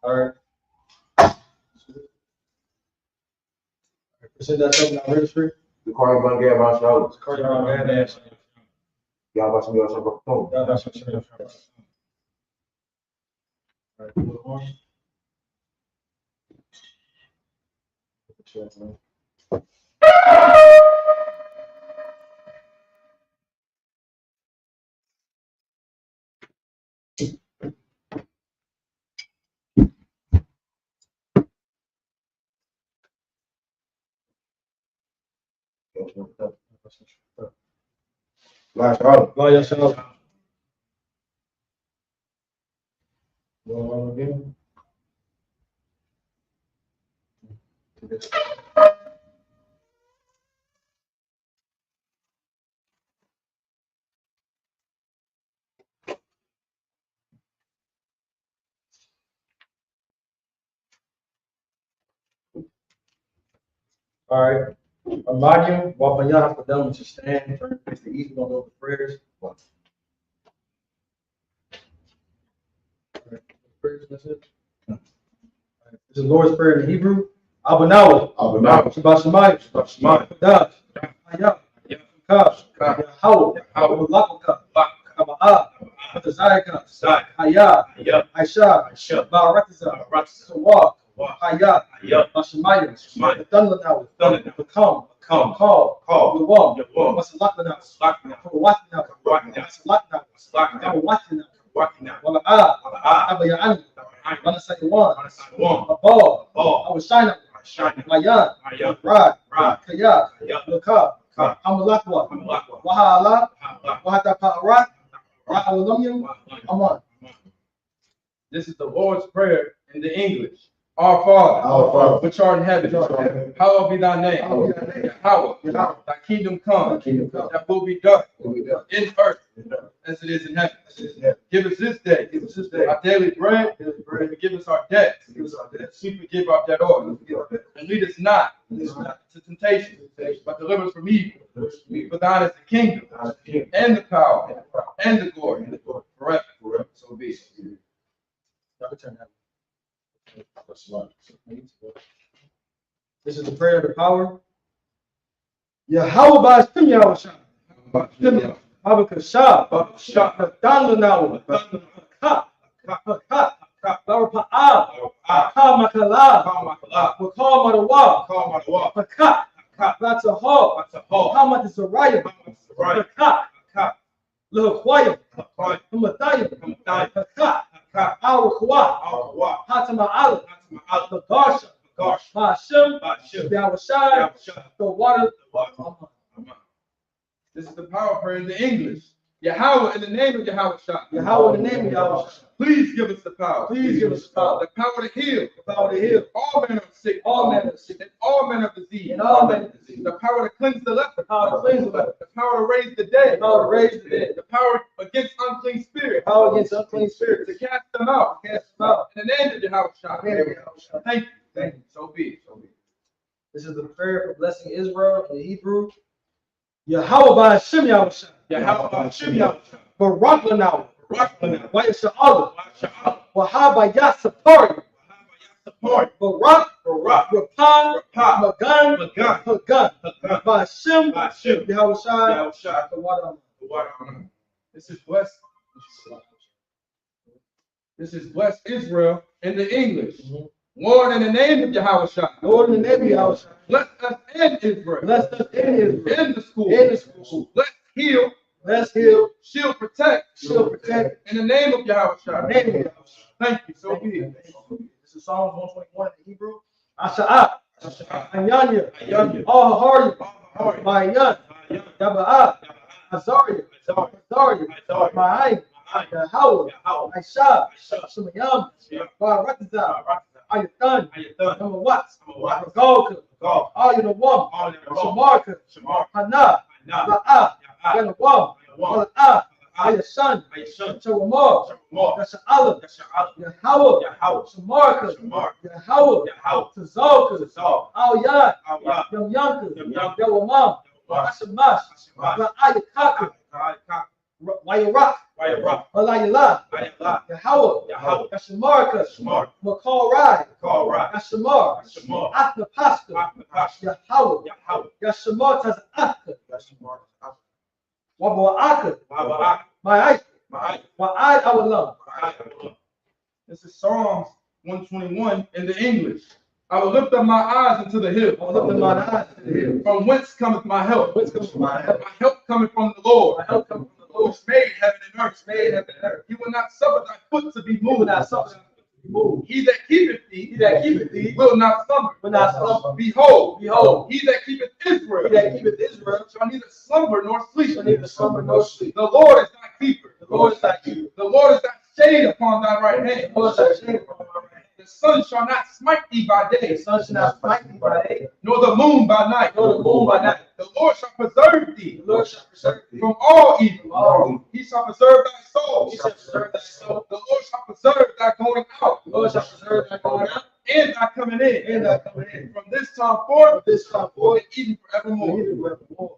All right. Present that something on registry. The car bang gave our shoulders. Card around that ass. Y'all got some y'all some phone. All right. Move on. Last shoulder. By yourself. Going on again. All right. Imagine while you have to them to stand, turn face the east, going over prayers. All right. Prayers, that's it. All right. This is the Lord's Prayer in Hebrew. Abanawa. Shabbat Shemayim. Dash. Hayah. Kash. Yahweh. Lakaka. Kaba'ah. Matazayaka. Hayah. Aisha. Ba'aratiza. Sawak. Hayah. Bashemayim. Thundernawa. Become. Call. Yawam. Masalakana. Watina. Masalakna. Watina. Wala'ah. Abaya'an. Manasayawan. Abal. Awashina. Mayan. Rad. Kaya. Luka. Amalakwa. Wahala. Wahatapa'arat. Ra'awalamyam. Aman. This is the Lord's Prayer in the English. Our Father, which art in heaven, hallowed be thy name. Yahweh, thy kingdom come, that will be done in earth as it is in heaven. Give us this day our daily bread, and forgive us our debts, as we forgive our debtors. And lead us not to temptation, but deliver us from evil. For thine is the kingdom, and the power, and the glory, forever. So be it. This is the prayer of the power. Yahweh Ba'ashem Yahweh. Abakashah. Thundernawa. Barapa'ah. Kamakala. Wakal Madawa. Pakat. Latahal. Hamatisaraya. Pakat. Lahakwayam. Hamatayam. Pakat. Awakwa. Hatama'ala. Pagasha. Ba'ashem. Yahweh. The water. This is the power prayer in the English. Yahweh, in the name of Yahweh Shah. Yahweh, in the name of Yahweh. Please give us the power. Please give us the power. The power to heal. The power to heal. All manner of sickness. All manner of sickness. And all manner of disease. And all manner of disease. The power to cleanse the leper. The power to cleanse the leper. The power to raise the dead. The power to raise the dead. The power against unclean spirits. The power against unclean spirits. To cast them out. Cast them out. In the name of Yahweh Shah. In the name of Yahweh Shah. Thank you. Thank you. So be it. So be it. This is the prayer for blessing Israel in the Hebrew. Yahweh Ba'ashem Yahweh. Yahweh Ba'ashem Yahweh. Barak Lanawa. Barak Wa Yasha'ala. Wahaba Yasapari. Barak. Rapan. Magan. Hagan. Ba'ashem Yahweh Shai. The water. This is blessed. This is blessed Israel in the English. Lord, in the name of Yahweh Shai. Lord, in the name of Yahweh Shai. Bless us in Israel. Bless us in Israel. In the school. In the school. Let's heal. Let's heal. Shield, protect. Shield, protect. In the name of Yahweh Shai. In the name of Yahweh Shai. Thank you. So be it. This is Psalms 121 in Hebrew. Asha'ah. Anyanya. All Hahari. Mayan. Yaba'ah. Azariah. Ma'ay. Yahweh. Aisha. Shemayam. Ba'aratiza. Ayathan. Number what? Regalka. Ayunawam. Shamarka. Hana. Ba'ah. Ganawam. Wala'ah. Ayashan. Shawamar. Yasha'ala. Yahweh. Shamarka. Yahweh. Tazalka. Al-Yad. Yamyanka. Yawamam. Ashamash. Ayakaka. Wayarak, Wayarak, Malayala, Layala, Yahweh, Yahweh, Yashamarka, Shamar, Makal Rai, Korah, Yashamar, Shamar, Atnapasta, Aknapasha, Yahweh, Yahweh, Yashamar Taz Akka, Yashamar, Wabaaka, Wabarak, my Ma'ai, Wa'ai Awalam. Ma'ai. This is Psalms 121 in the English. I will lift up my eyes into the hill. I will lift up mine eyes to the hill. From whence cometh my help? Whence comes my help? My help cometh from the Lord. My help comes from the Lord. Which made heaven and earth. Made heaven and earth. He will not suffer thy foot to be He will moved. not suffer thee to be moved. He that keepeth thee, He that keepeth thee will not slumber. will not slumber. Behold, Behold, he that keepeth Israel, he that keepeth Israel shall neither slumber nor sleep. shall neither slumber nor sleep. The Lord is thy keeper. The Lord is thy keeper. The Lord is thy shade upon thy right hand. The Lord is thy shade upon thy right hand. The sun shall not smite thee by The day, sun shall not smite thee by day, nor the moon by night. nor the moon by night. The Lord shall preserve thee The Lord shall preserve thee from all evil. from all evil. He shall preserve thy soul. He shall preserve thy soul. The Lord shall preserve thy going out The Lord shall preserve thy going out and thy coming in. and thy coming in. From this time forth From this time forth, and even forevermore. even forevermore.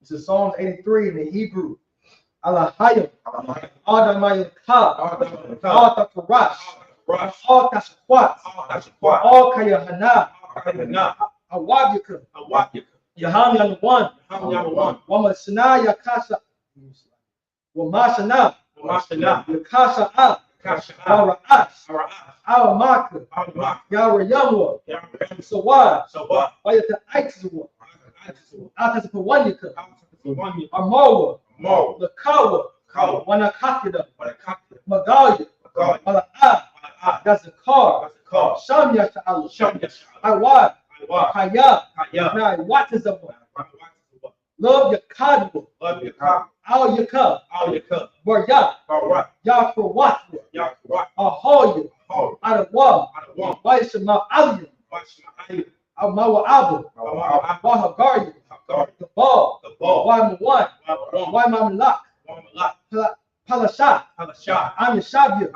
This is Psalms 83 in the Hebrew. Alahayim, Adamayim Ka, Alta Karash, Alta Shakwat, Al Kayahana, Awabika, Yaham Yan 1, Wamasana Yakasha, Wamashana, Yakasha Al, Wara'ash, Al Maka, Yarayamwa, Sawad, Wayata Aitzwa, Atas Pawanyaka, Amawa, Lakawa, Wanakakida, Magalia, Ala'ah, Gazakar, Shamya Ta'ala, Awad, Kaya, Nai Watazama, Love Yakadwa, Al Yaka, Barya, Yakrawatwa, Ahoya, Adawa, Waishama Aliyah, Amawa Abu, Wahagarya, the ball, Waimawan, Waimamalak, Palashat, I'm Yashabia,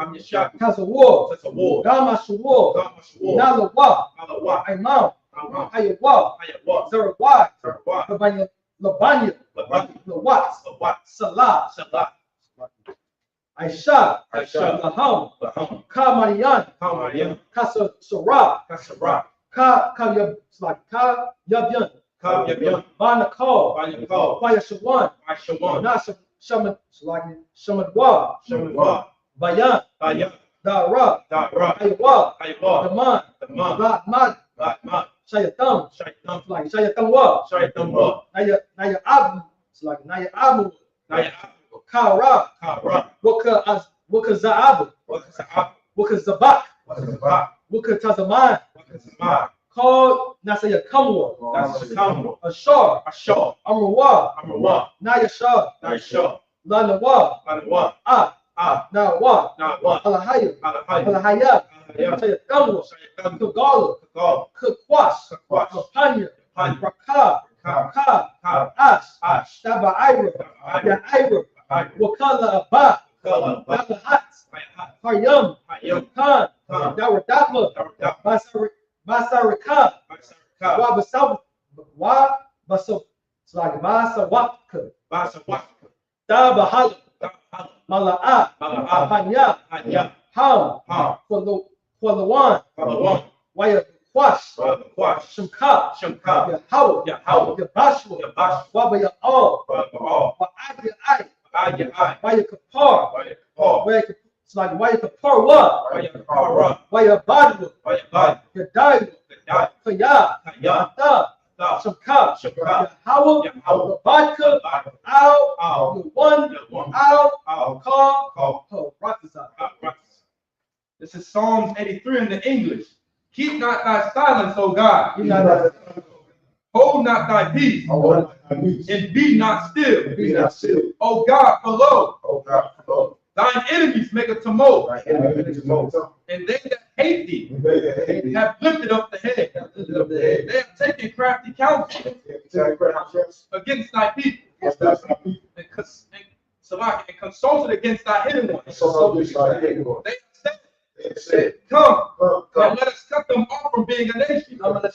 Kazawar, Dama Shawar, Nalawa, Imam, Ayawa, Zarawai, Labanya, Lawat, Salah, Aisha, Laham, Kamariyan, Kasa Sarah, Ka Yabyan, Banakal, Fire Shawan, Nasa Shamadwa, Bayan, Dara, Ayawa, Daman, Shayatam, like Shayatamwa, Naya Abu, it's like Naya Abu, Kara, Waka Zaabu, Waka Zabak, Waka Tazaman, called Nasaya Kamwa, Ashar, Amrawa, Naya Shah, Lanawa, Nawa, Alahaya, Alahaya, Shayatamwa, Kagala, Kakwas, Kapanya, Raka, Ash, Daba Ira, Yaira, Wakala Abba, Nabahat, Haryam, Khan, Daradama, Basarika, Basawaka, Dabahala, Mala'a, Hanya, Ham, for the one, Waya Kwash, Shamka, Yahweh, Yabashwa, Waba Ya all, Wa'adi I, Waya Kapar, it's like Waya Kapar wa, Waya Badwa, Yadaiwa, Kaya, Shamka, Yahweh, the vodka, Al, the one, Al, Call, Rakazah. This is Psalms 83 in the English. Keep not thy silence, O God. Hold not thy peace, and be not still. O God, below. Thine enemies make a tumult, and they that hate thee have lifted up the head. They have taken crafty counsel against thy people, and consulted against thy hidden ones. They said, come, and let us cut them off from being a nation, that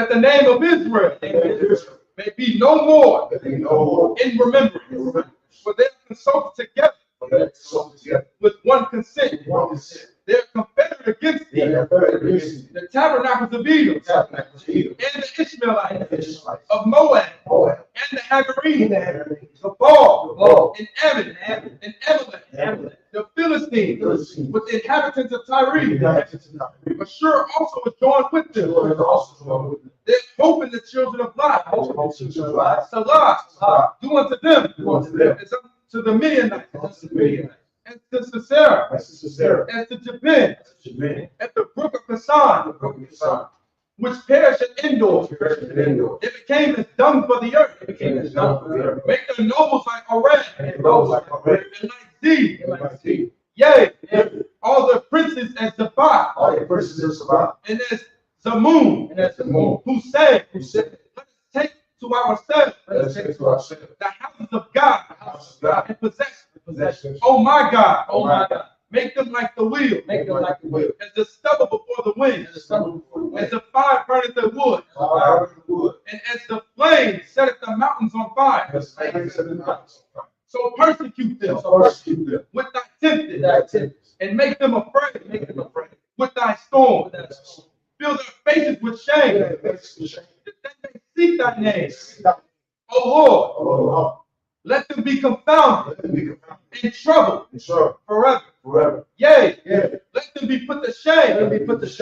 the name of Israel may be no more in remembrance. For they are consulted together with one consent. They are confederate against thee. The tabernacles of Edom and the Ishmaelites of Moab and the Hagarenes, the Baal and Ammon and Amalek, the Philistines with the inhabitants of Tyre. Assure also is joined with them. There's hope in the children of Lot. Salah, do unto them as unto the Midianites, and to Sisera, and to Jabin, at the brook of Kasan, which perished at Endor. It became as dung for the earth. Make their nobles like Oreb, and like thee. Yea, all the princes as Zabah, and as Zamun, who said, let us take to ourselves the houses of God and possess. Oh my God. Make them like the wheel, as the stubble before the wind, as the fire burneth the wood, and as the flame setteth the mountains on fire. So persecute them with thy tempest, and make them afraid with thy storm. Fill their faces with shame, that they may seek thy name. O Lord, let them be confounded and troubled forever. Yea, let them be put to shame and perish,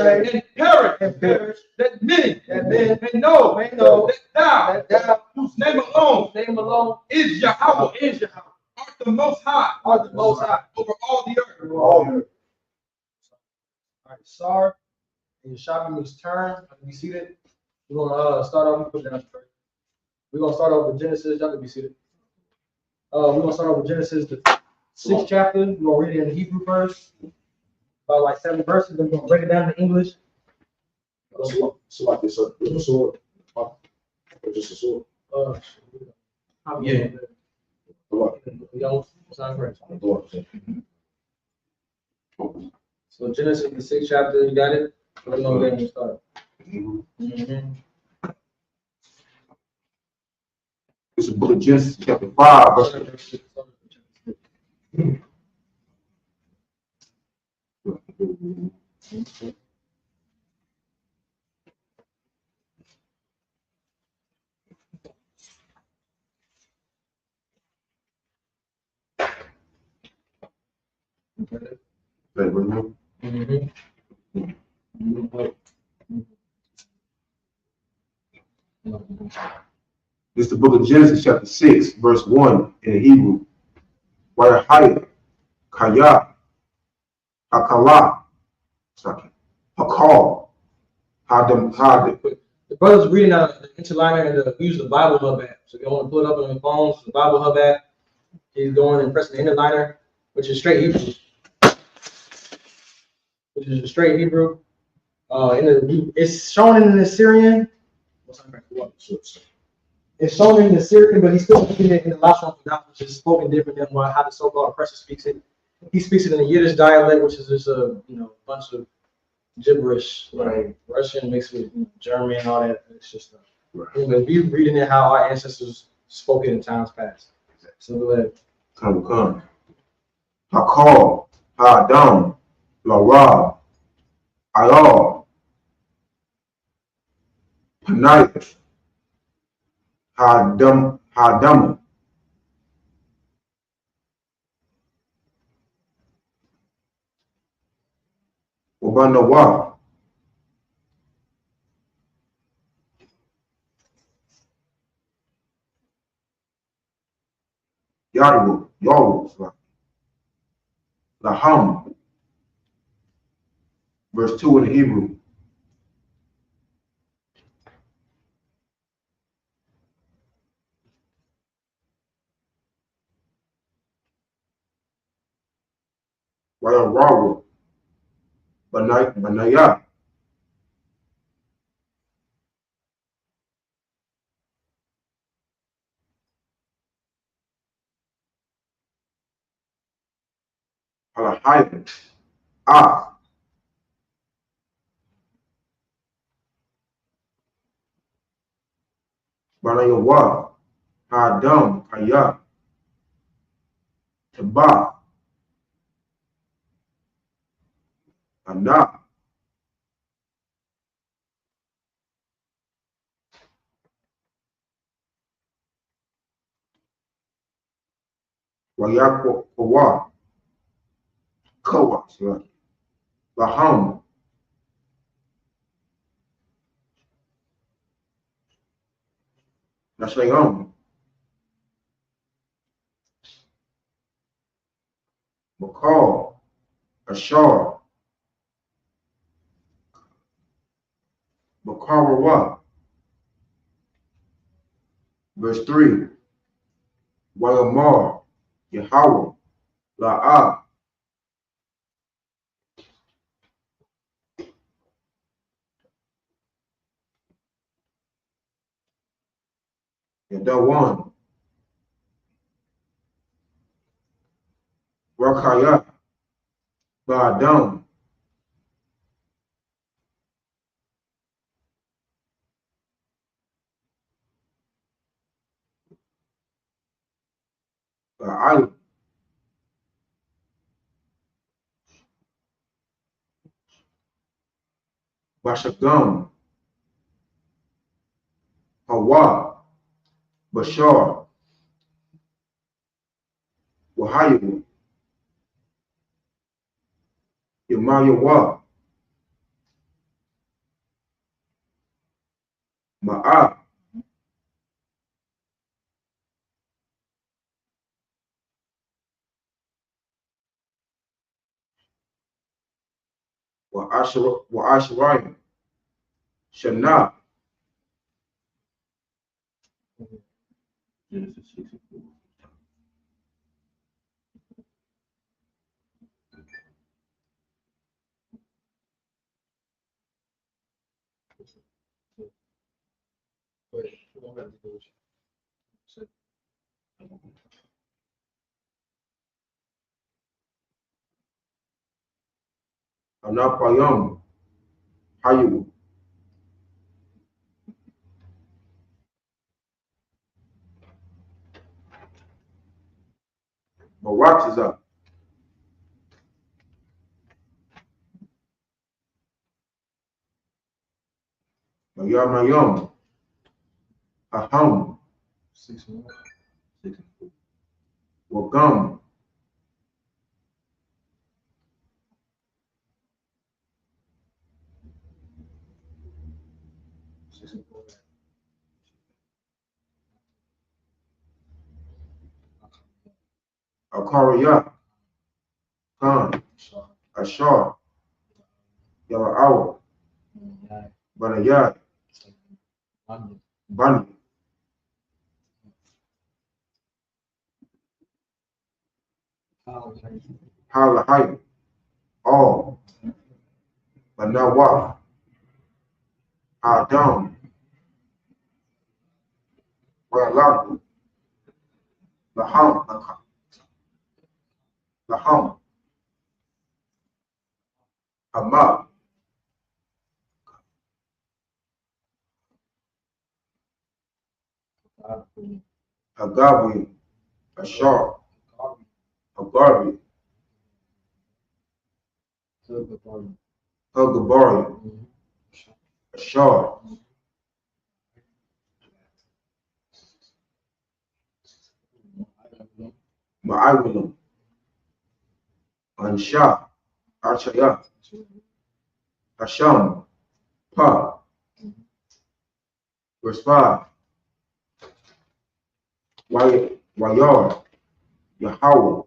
that men may know that thou, whose name alone is Yahweh, art the most high over all the earth. All right, Sar, and your shopping means turn. Be seated. We're gonna start off. We're gonna start off with Genesis. Y'all can be seated. We're gonna start off with Genesis, the 6th chapter. We're gonna read it in Hebrew first, about like 7 verses. Then we're gonna break it down to English. Select this up. Just a sword. Just a sword. Yeah. So Genesis, the 6th chapter. You got it. We're gonna get it started. It's the book of Genesis, chapter 5, verse. This is the book of Genesis, chapter 6, verse 1 in the Hebrew. Wayahaya, Kaya, Hakala, Hakal, Hadam, Hadim. The brother's reading out of the interliner and we use the Bible Hub app. So if you want to pull it up on your phones, the Bible Hub app, he's going and pressing the interliner, which is straight Hebrew. It's shown in the Syrian. It's shown in the Syrian, but he's still reading it in the Lashon Kodash, which is spoken different than how the so-called oppressor speaks it. He speaks it in the Yiddish dialect, which is just a bunch of gibberish, like Russian mixed with German and all that. It's just anyway, we reading it how our ancestors spoke it in times past. So go ahead. Come. Hakal, Hadam, Lara, Ayal, Panayat, Hadam, Ubanawa, Yaru, Laham, verse 2 in the Hebrew. Wayarawa, Banaya, Alahayim, Banayawa, Hadam, Kaya, Taba, Ana, Wayakowa, Kawa, sorry, Laham, Nashayam, Makal, Ashar, Makarawa. Verse 3, Wayamar, Yahweh, La'ah, Yadawan, Rakaya, Ba'adam, Ba'al, Bashagam, Hawa, Bashar, Wahayu, Yamayawa, Ma'a, Wa'asharayim, Shana. Genesis 64. Anapayam, Hayu, Baratiza, Mayamayam, Aham, 6 more. Wagam, Akariya, Khan, Ashar, Yara'awa, Banayad, Bani, Halahai, all, Banawa, Adam, Wa'alaku, Laham, Laham, Hamad, Agawi, Ashar, Agari, Hugabari, Ashar, Ma'awilam, Ansha, Achaya, Hasham, Pa, verse 5, Wayar, Yahweh,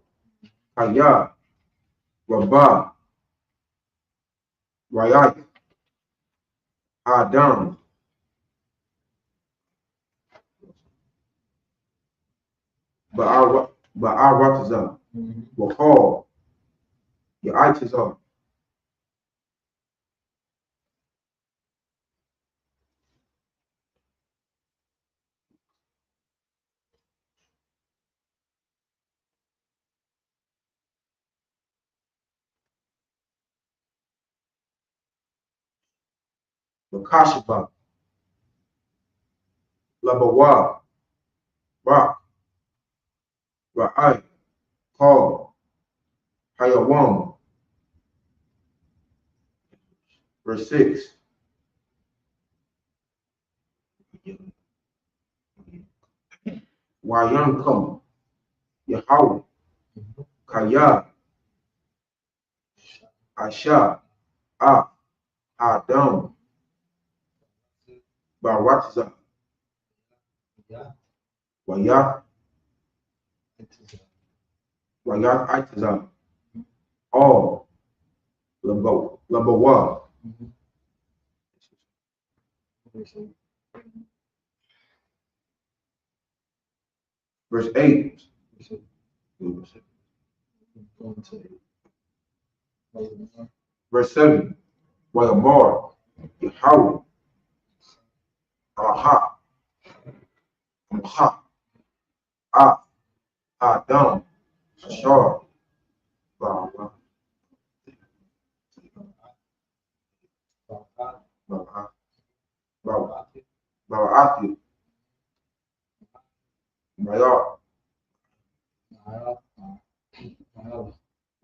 Kaya, Rabah, Rayat, Adam, Ba'aratazah, Wahal, Ya'itazah, Makashaba, Labawa, Rak, Ra'ai, Paul, Hayawam. Verse 6. Wayankum, Yahweh, Kaya, Asha, Adam, Baratza, Wayat, Itazam, all, Labawa. Verse 8. Verse 7. Wayamar, Yahweh, Aha, Adam, Ashar, Barati, Mayar,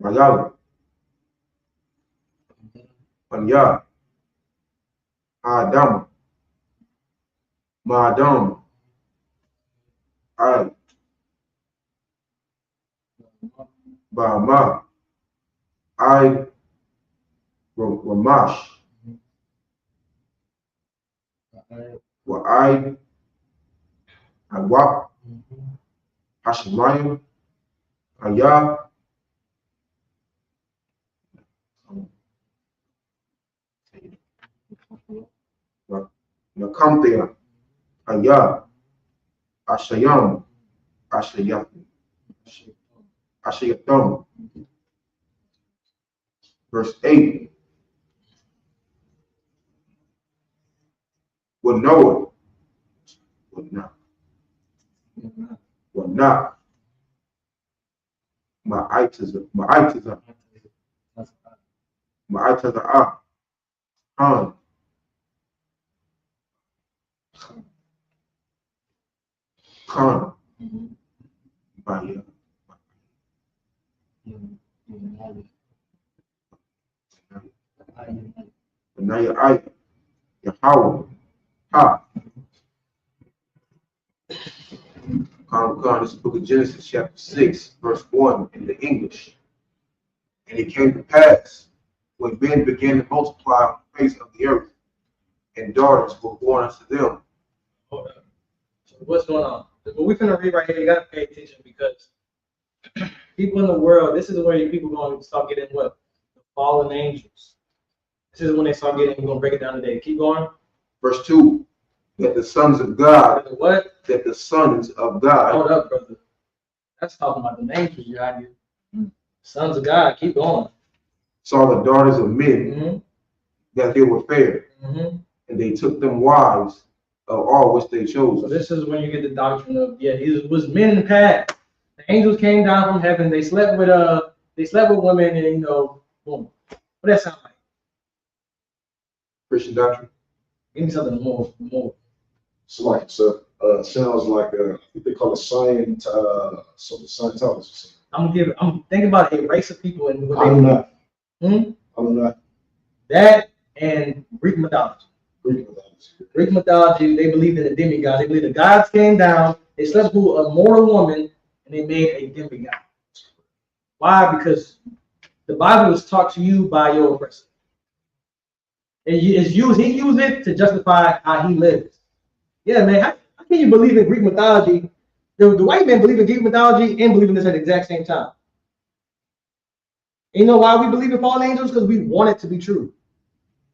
Mayal, Panya, Adam, Madam, I, Bama, I, Ramash, Wa I, Wap, Hashemayim, Aya, Nakamthea, Aya, Ashayam, Ashayatham. Verse 8. Will know it, will not. Ma'itaza, Han, Khan, Baya, Benaya Aya, Yahweh, Ha. Khan, this is the book of Genesis, chapter 6, verse 1 in the English. And it came to pass when men began to multiply on the face of the earth, and daughters were born unto them. Hold up. So what's going on? What we're gonna read right here, you gotta pay attention because people in the world, this is where people going to start getting what? The fallen angels. This is when they start getting, we're gonna break it down today. Keep going. Verse 2, that the sons of God, What? that the sons of God, Hold up, brother. That's talking about the angels you out here. Sons of God, keep going. saw the daughters of men, that they were fair, and they took them wives of all which they chose. So this is when you get the doctrine of, yeah, it was men in the past. The angels came down from heaven, they slept with women, and boom. What that sound like? Christian doctrine. Give me something more. It's like sounds like I think they call it Scientology. I'm thinking about a race of people and what I do not. Hmm? I do not. That and Greek mythology. Greek Mythology, they believed in a demigod. They believed the gods came down, they slept with a mortal woman, and they made a demigod. Why? Because the Bible was taught to you by your oppressor. He used it to justify how he lives. Yeah, man, how can you believe in Greek mythology? The white man believe in Greek mythology and believe in this at the exact same time. And you know why we believe in fallen angels? Because we want it to be true.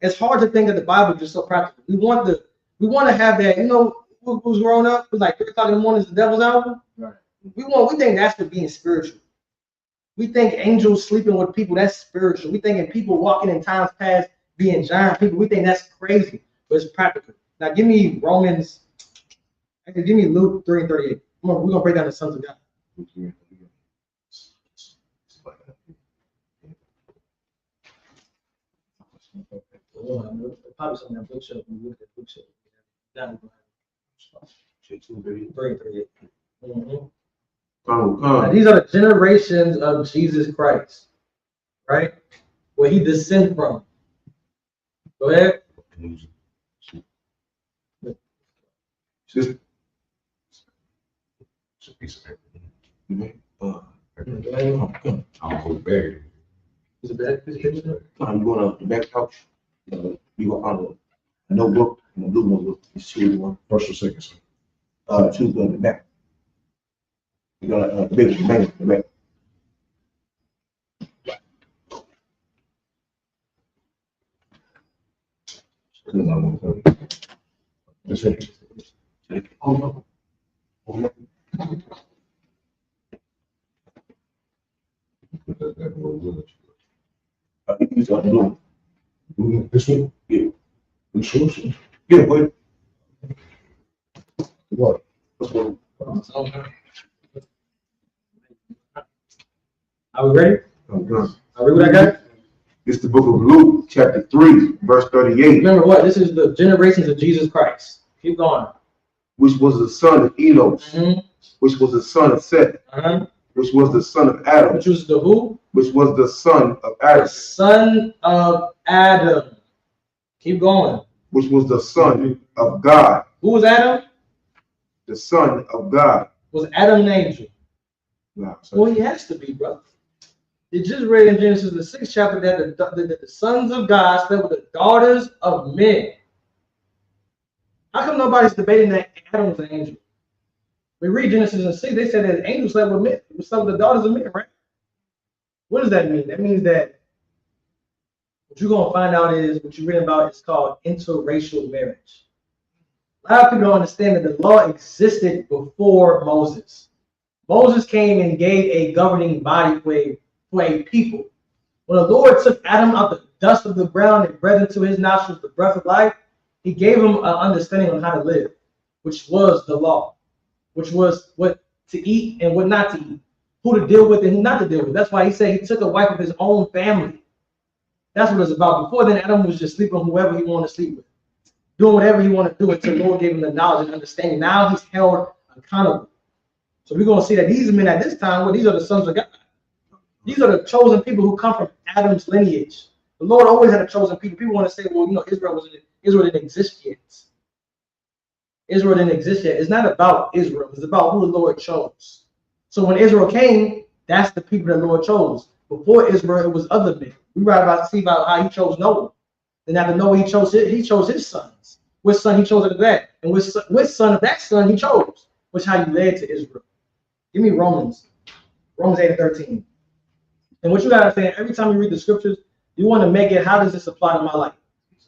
It's hard to think that the Bible is just so practical. We want to have that, who's growing up, who's like 3 o'clock in the morning is the devil's hour. Right. We think that's for being spiritual. We think angels sleeping with people, that's spiritual. We think people walking in times past being giant people. We think that's crazy, but it's practical. Now give me Luke 3:38. We're gonna break down the sons of God. Probably something that bookshelf. We look at bookshelf. Down 3:38. Now, these are the generations of Jesus Christ, right? Where he descended from. Go ahead. Just, It's a piece of paper. I'm I'll go back. Is it bad? going up the back couch. You gonna find a notebook and a blue notebook. It's choose one. First or second, sir? Choose one in the back. You gonna the big one, the back. This one. Hold on. Hold on. That one will. Use the blue. This one? Yeah. You sure? Yeah, go ahead. What? What's one? Are we ready? I'm done. Are we what I got? It's the book of Luke, chapter 3, verse 38, Remember what? This is the generations of Jesus Christ. Keep going. which was the son of Enos, Mm-hmm. which was the son of Seth, Uh-huh. which was the son of Adam, Which was the who? which was the son of The Adam, son of Adam. Keep going. which was the son of God, Who was Adam? the son of God. Was Adam an angel? Now, Well, he has to be, brother. You just read in Genesis, the 6th chapter, that the sons of God slept with the daughters of men. How come nobody's debating that Adam was an angel? We read Genesis 6, they said that angels slept with men, slept with the daughters of men, right? What does that mean? That means that what you're going to find out is, what you're reading about is called interracial marriage. A lot of people don't understand that the law existed before Moses. Moses came and gave a governing body for a people. When the Lord took Adam out the dust of the ground and breathed into his nostrils the breath of life, he gave him an understanding on how to live, which was the law, which was what to eat and what not to eat, who to deal with and who not to deal with. That's why he said he took a wife of his own family. That's what it's about. Before then, Adam was just sleeping with whoever he wanted to sleep with, doing whatever he wanted to do until the Lord gave him the knowledge and understanding. Now he's held accountable. So we're going to see that these men at this time, well, these are the sons of God. These are the chosen people who come from Adam's lineage. The Lord always had a chosen people. People want to say, well, Israel didn't exist yet. Israel didn't exist yet. It's not about Israel. It's about who the Lord chose. So when Israel came, that's the people that the Lord chose. Before Israel, it was other men. We read about how he chose Noah. Then after Noah, he chose his sons. Which son he chose out of that? And which son of that son he chose? Which how you led to Israel. Give me Romans 8:13. And what you gotta say, every time you read the scriptures, you want to make it, how does this apply to my life?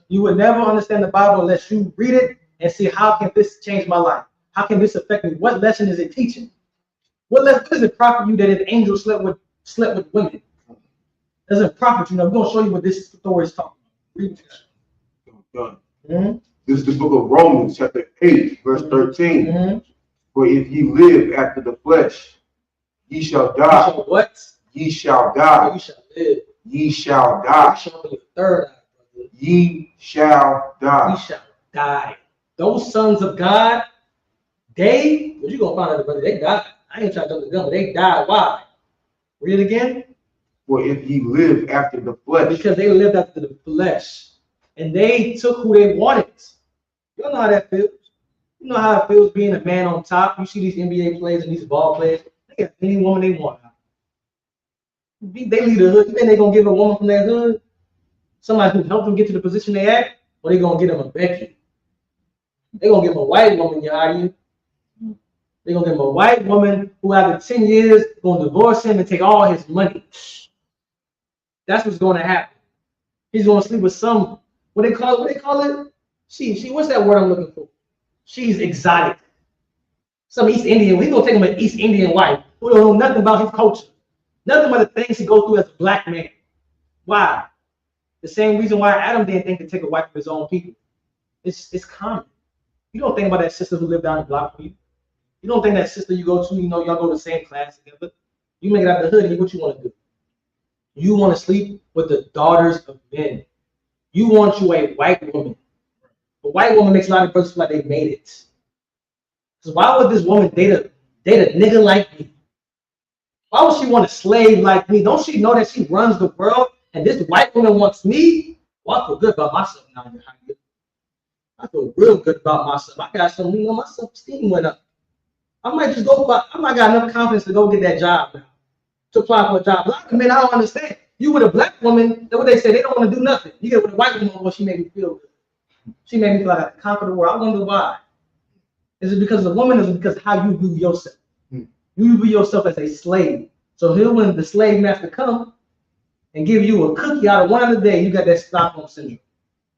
You would never understand the Bible unless you read it and see, how can this change my life? How can this affect me? What lesson is it teaching? What does it profit you that an angel slept with women? Doesn't profit you. We're gonna show you what this story is talking about. Read it. Mm-hmm. This is the book of Romans, chapter 8, verse 13. Mm-hmm. For if ye live after the flesh, ye shall die. So what? Ye shall die. You shall live. Ye shall die. You shall be the third eye, brother. Ye shall die. You shall die. Those sons of God, what you gonna find out, brother? They died. I ain't trying to jump the gun, but they died. Why? Read it again. For if ye live after the flesh. Because they lived after the flesh. And they took who they wanted. You know how that feels. You know how it feels being a man on top. You see these NBA players and these ball players. They get any woman they want. They leave the hood. You think they're going to give a woman from that hood somebody who helped them get to the position they at? Or they going to get them a Becky? They're going to give them a white woman, Yadi. They're going to give him a white woman who after 10 years going to divorce him and take all his money. That's what's going to happen. He's going to sleep with some, what they call it? She, what's that word I'm looking for? She's exotic. Some East Indian. He's going to take him an East Indian wife who don't know nothing about his culture. Nothing but the things he goes through as a black man. Why? The same reason why Adam didn't think to take a wife of his own people. It's common. You don't think about that sister who lived down the block from you. You don't think that sister you go to, y'all go to the same class together. You make it out the hood and what you want to do. You want to sleep with the daughters of men. You want you a white woman. A white woman makes a lot of brothers feel like they made it. So why would this woman date a nigga like me? Why would she want a slave like me? Don't she know that she runs the world and this white woman wants me? Well, I feel good about myself now. I feel real good about myself. I got some, my self-esteem went up. I might just go, I might got enough confidence to go get that job now, to apply for a job. Black men, I don't understand. You with a black woman, that's what they say, they don't want to do nothing. You get with a white woman, well, she made me feel good. She made me feel like I could conquer the world. I wonder why. Is it because of the woman, or is it because of how you view yourself? You view yourself as a slave. So here when the slave master come and give you a cookie out of one other day, you got that Stockholm syndrome.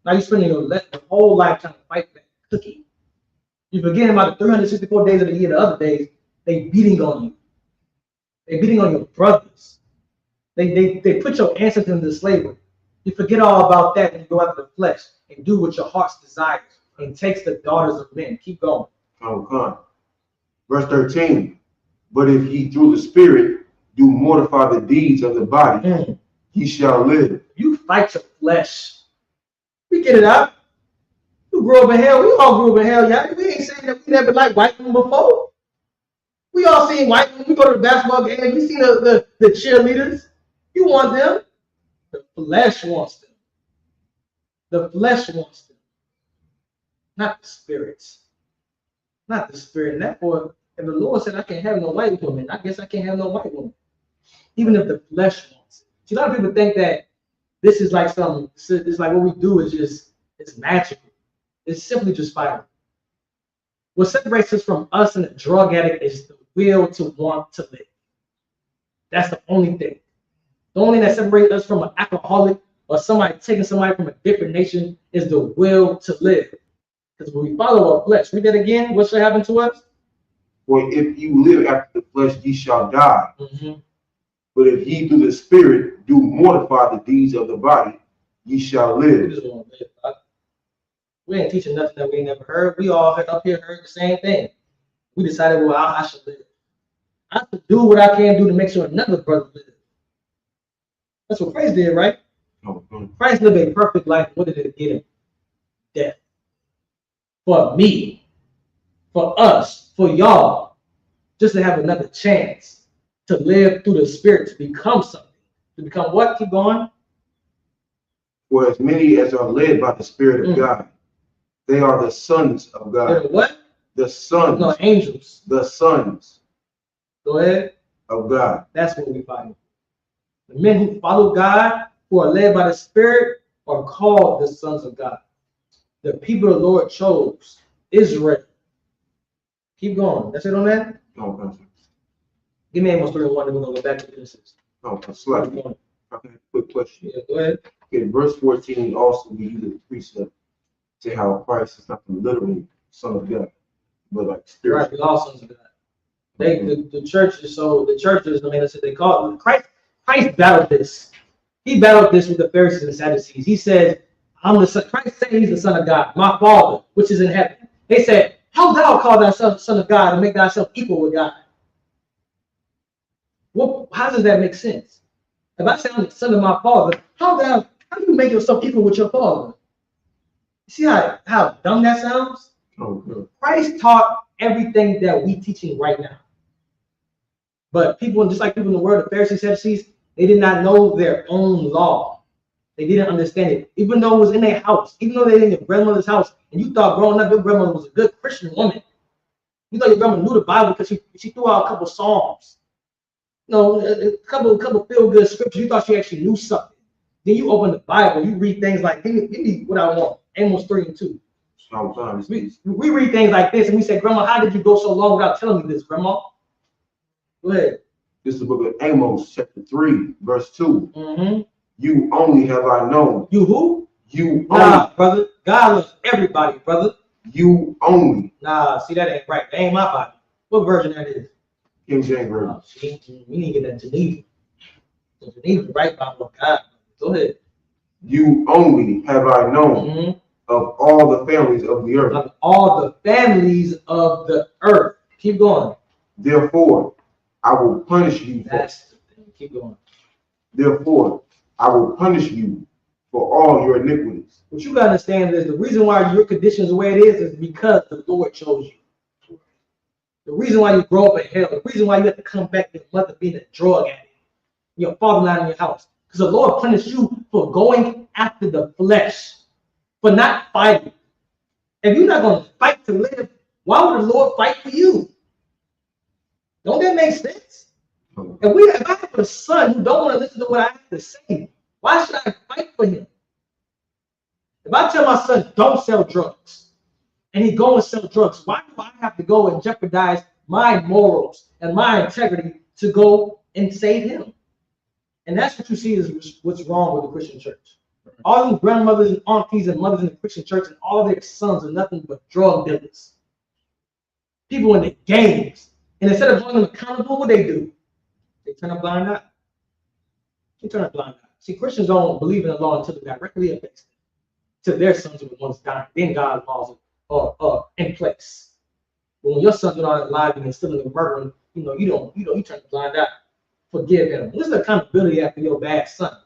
Now you're spending your whole life trying to fight that cookie. You forget about the 364 days of the year, the other days, they beating on you. They beating on your brothers. They put your ancestors into slavery. You forget all about that and you go after the flesh and do what your heart's desires and takes the daughters of men. Keep going. Oh, God. Verse 13. But if ye through the Spirit do mortify the deeds of the body, ye shall live. You fight your flesh. We get it out. You grew up in hell. We all grew up in hell, y'all. We ain't saying that we never liked white women before. We all seen white women. We go to the basketball game and you see the cheerleaders. You want them. The flesh wants them. The flesh wants them. Not the spirits. Not the spirit. And therefore, if the Lord said I can't have no white woman, I guess I can't have no white woman. Even if the flesh wants it. See, a lot of people think that this is like something, it's like what we do is just, it's magical. It's simply just fire. What separates us from us and a drug addict is the will to want to live. That's the only thing. The only thing that separates us from an alcoholic or somebody taking somebody from a different nation is the will to live. Because when we follow our flesh, read that again, what should happen to us? For if you live after the flesh, ye shall die. But if ye through the Spirit do mortify the deeds of the body, ye shall live. We ain't teaching nothing that we ain't never heard. We all up here heard the same thing. We decided, well, I should live. I should do what I can do to make sure another brother lives. That's what Christ did, right? Christ lived a perfect life. What did it get him? Death. For me, for us, for y'all, just to have another chance to live through the Spirit, to become something. To become what? Keep going. For as many as are led by the Spirit of God, they are the sons of God. They're what? The sons. No, angels. The sons. Go ahead. Of God. That's what we find. The men who follow God, who are led by the Spirit, are called the sons of God. The people the Lord chose, Israel. Keep going. That's it on that? No, Give me Amos 3:1, then we're going to go back to Genesis. no, slightly. Okay, quick question. Yeah, go ahead. Okay, verse 14 also we use a precept to how Christ is not literally son of God, but like spiritual. Right, we all sons of God. The churches, I mean, that's what they call it. Christ battled this. He battled this with the Pharisees and Sadducees. He said, I'm the son. Christ said he's the son of God, my Father, which is in heaven. They said, how thou call thyself son of God and make thyself equal with God? Well, how does that make sense? If I say I'm the son of my Father, how do you make yourself equal with your Father? You see how dumb that sounds? Christ taught everything that we teaching right now. But people, just like people in the world, the Pharisees, Sadducees, they did not know their own law. They didn't understand it. Even though it was in their house, even though they were in your grandmother's house, and you thought growing up your grandmother was a good Christian woman. You thought your grandmother knew the Bible because she threw out a couple psalms. You know, a couple feel-good scriptures. You thought she actually knew something. Then you open the Bible, you read things like, give me what I want. Amos 3:2. We read things like this and we say, Grandma, how did you go so long without telling me this, Grandma? Go ahead. This is the book of Amos, chapter 3, verse 2. You only have I known. You who? You nah, only. Brother. God loves everybody, brother. You only. Nah, see, that ain't right. That ain't my Bible. What version that is? King James Version. Oh, see, we need to get that Geneva. So Geneva, the right Bible of God. Go ahead. You only have I known of all the families of the earth. Of all the families of the earth. Keep going. Therefore, I will punish you. That's the thing. Keep going. Therefore, I will punish you for all your iniquities. What you gotta understand is the reason why your condition is the way it is because the Lord chose you. The reason why you grow up in hell, the reason why you have to come back to your mother being a drug addict, your father not in your house. Because the Lord punished you for going after the flesh, for not fighting. If you're not going to fight to live, why would the Lord fight for you? Don't that make sense? If I have a son who don't want to listen to what I have to say, why should I fight for him? If I tell my son, don't sell drugs, and he go and sell drugs, why do I have to go and jeopardize my morals and my integrity to go and save him? And that's what you see is what's wrong with the Christian church. All these grandmothers and aunties and mothers in the Christian church and all of their sons are nothing but drug dealers. People in the gangs. And instead of holding them accountable, what they do? They turn a blind eye. They turn a blind eye. See, Christians don't believe in the law until it directly affects them. Till their sons are the ones dying. Then God's laws are in place. But when your sons are not alive and stealing and murdering, you turn a blind eye. Forgive him. What's the accountability after your bad son?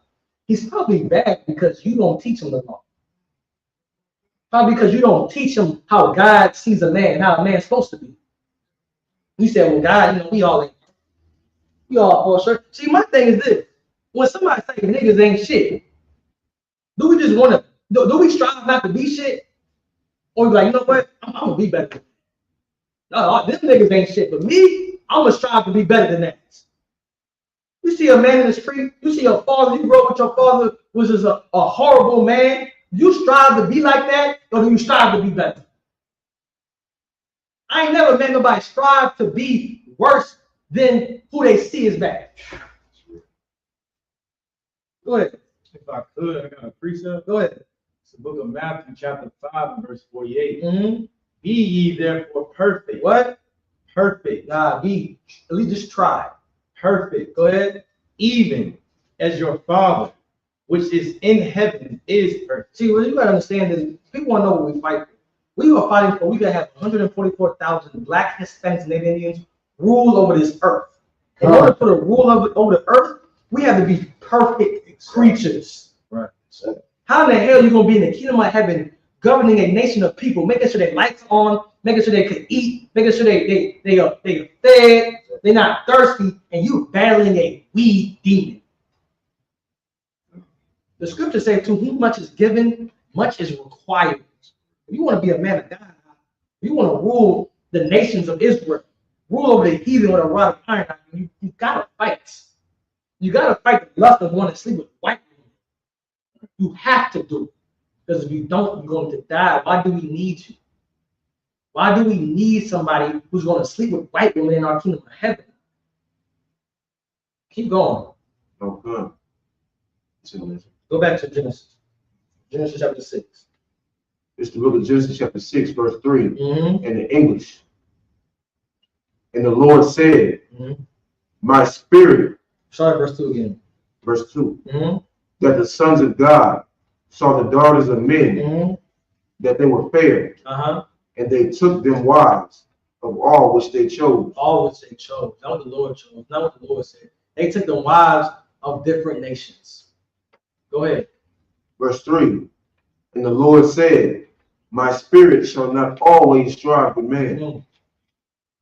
He's probably bad because you don't teach him the law. Probably because you don't teach him how God sees a man, how a man's supposed to be. You say, well, God, we all fall short. See, my thing is this. When somebody say niggas ain't shit, do we just want to, do we strive not to be shit? Or we like, you know what? I'm going to be better. No, them niggas ain't shit. But me, I'm going to strive to be better than that. You see a man in the street, you see your father, you grew up with your father, was just a horrible man. Do you strive to be like that, or do you strive to be better? I ain't never met nobody strive to be worse than who they see is bad. Go ahead. If I could, I got a precept. Go ahead. It's the book of Matthew, chapter 5, and verse 48. Mm-hmm. Be ye therefore perfect. What? Perfect. Nah, be. At least just try. Perfect. Go ahead. Even as your Father, which is in heaven, is perfect. See, what you gotta understand is people want to know what we fight for. We were fighting for, we gotta have 144,000 black, Hispanics, and Native Indians rule over this earth. In order for the rule over the earth, we have to be perfect creatures. Right. How in the hell are you gonna be in the kingdom of heaven, governing a nation of people, making sure their lights are on, making sure they can eat, making sure they are fed, they're not thirsty, and you battling a weed demon? The scriptures say, to whom much is given, much is required. If you want to be a man of God, if you want to rule the nations of Israel, rule over the heathen with a rod of iron, you gotta fight. You gotta fight the lust of one to sleep with white women. You have to do it. Because if you don't, you're going to die. Why do we need you? Why do we need somebody who's going to sleep with white women in our kingdom of heaven? Keep going. Okay. Go back to Genesis. Genesis chapter 6. It's the book of Genesis chapter 6, verse 3, Mm-hmm. in the English. And the Lord said, Mm-hmm. my spirit, Start at verse 2 again. verse 2, Mm-hmm. that the sons of God saw the daughters of men, Mm-hmm. that they were fair, Uh-huh. and they took them wives of all which they chose. All which they chose. Not what the Lord chose. Not what the Lord said. They took the wives of different nations. Go ahead. Verse 3, and the Lord said, my spirit shall not always strive with man, Mm-hmm.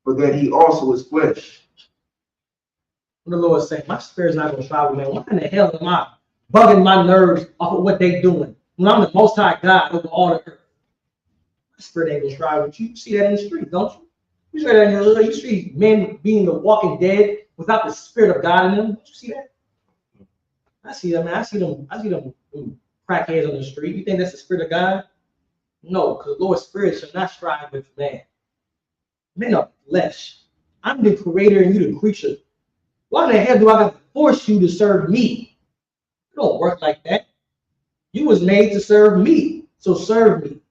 for that he also is flesh. The Lord saying, my spirit's not going to strive with man. Why in the hell am I bugging my nerves off of what they doing when I'm the most high God over all the earth? My spirit ain't going to strive with you. You see that in the street, don't you? You see that in the hood. You see men being the walking dead without the spirit of God in them. Don't you see that? I see that, man. I see them crackheads on the street. You think that's the spirit of God? No, because the Lord's spirit shall not strive with man. Men are flesh. I'm the creator and you the creature. Why in the hell do I have to force you to serve me? It don't work like that. You was made to serve me, so serve me.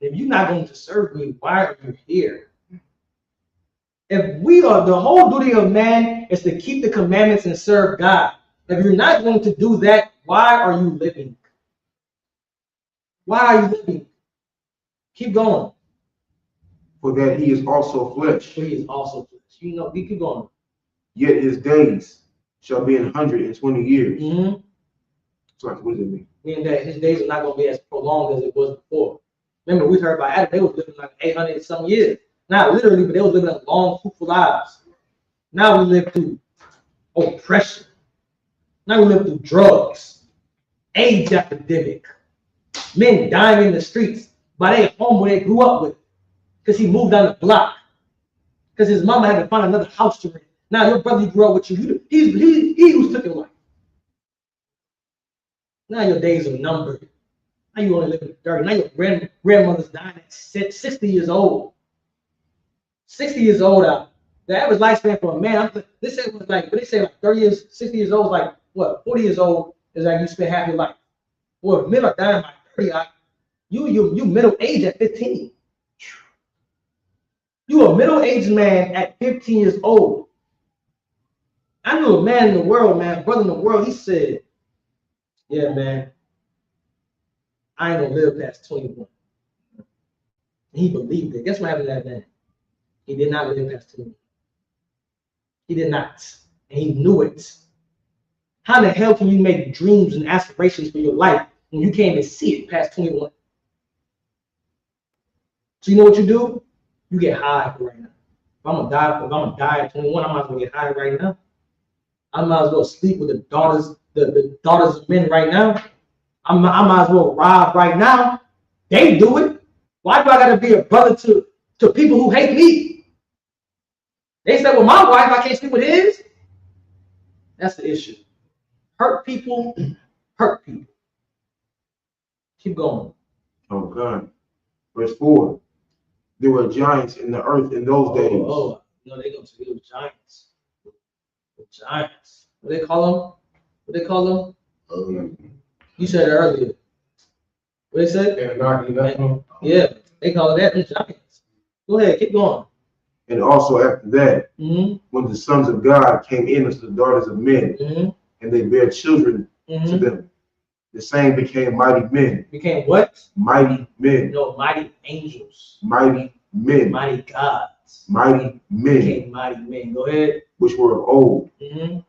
If you're not going to serve me, why are you here? If we are, the whole duty of man is to keep the commandments and serve God. If you're not going to do that, why are you living? Why are you living? Keep going. For that he is also flesh, For he is also flesh. You know, we keep going. yet his days shall be 120 years. Mm-hmm. So what does it mean? Meaning that his days are not going to be as prolonged as it was before. Remember, we heard about Adam, they was living like 800 some years. Not literally, but they were living long, fruitful lives. Now we live through oppression. Now we live through drugs, AIDS epidemic, men dying in the streets by their home where they grew up with, because he moved down the block, because his mama had to find another house to rent. Now your brother you grew up with you, he who took your life. Now your days are numbered. Now you only live in the dirt. Now your grandmother's dying at 60 years old. 60 years old out. The average lifespan for a man, they say was like, but they say like 30 years, 60 years old is like what? 40 years old is like you spend half your life. Well, men are dying by 30. You middle age at 15. You a middle-aged man at 15 years old. I knew a man in the world, man, brother in the world, he said, yeah, man, I ain't gonna live past 21. And he believed it. Guess what happened to that man? He did not live past 21. He did not. And he knew it. How the hell can you make dreams and aspirations for your life when you can't even see it past 21? So you know what you do? You get high right now. If I'm gonna die at 21, I might as well get high right now. I might as well sleep with the daughters of men right now. I might as well rob right now. They do it. Why do I gotta be a brother to people who hate me? They say, well, my wife, I can't sleep with his. That's the issue. Hurt people, hurt people. Keep going. Oh God. Verse 4. There were giants in the earth in those days. No, they go to the giants. The giants. What they call them? You said it earlier. What they said? Yeah, they call that the giants. Go ahead, keep going. And also after that, when the sons of God came in as the daughters of men, and they bare children to them, the same became mighty men. Became what? Mighty men. No, mighty angels. Mighty men. Mighty gods. Mighty men. Became mighty men. Go ahead. Which were of old.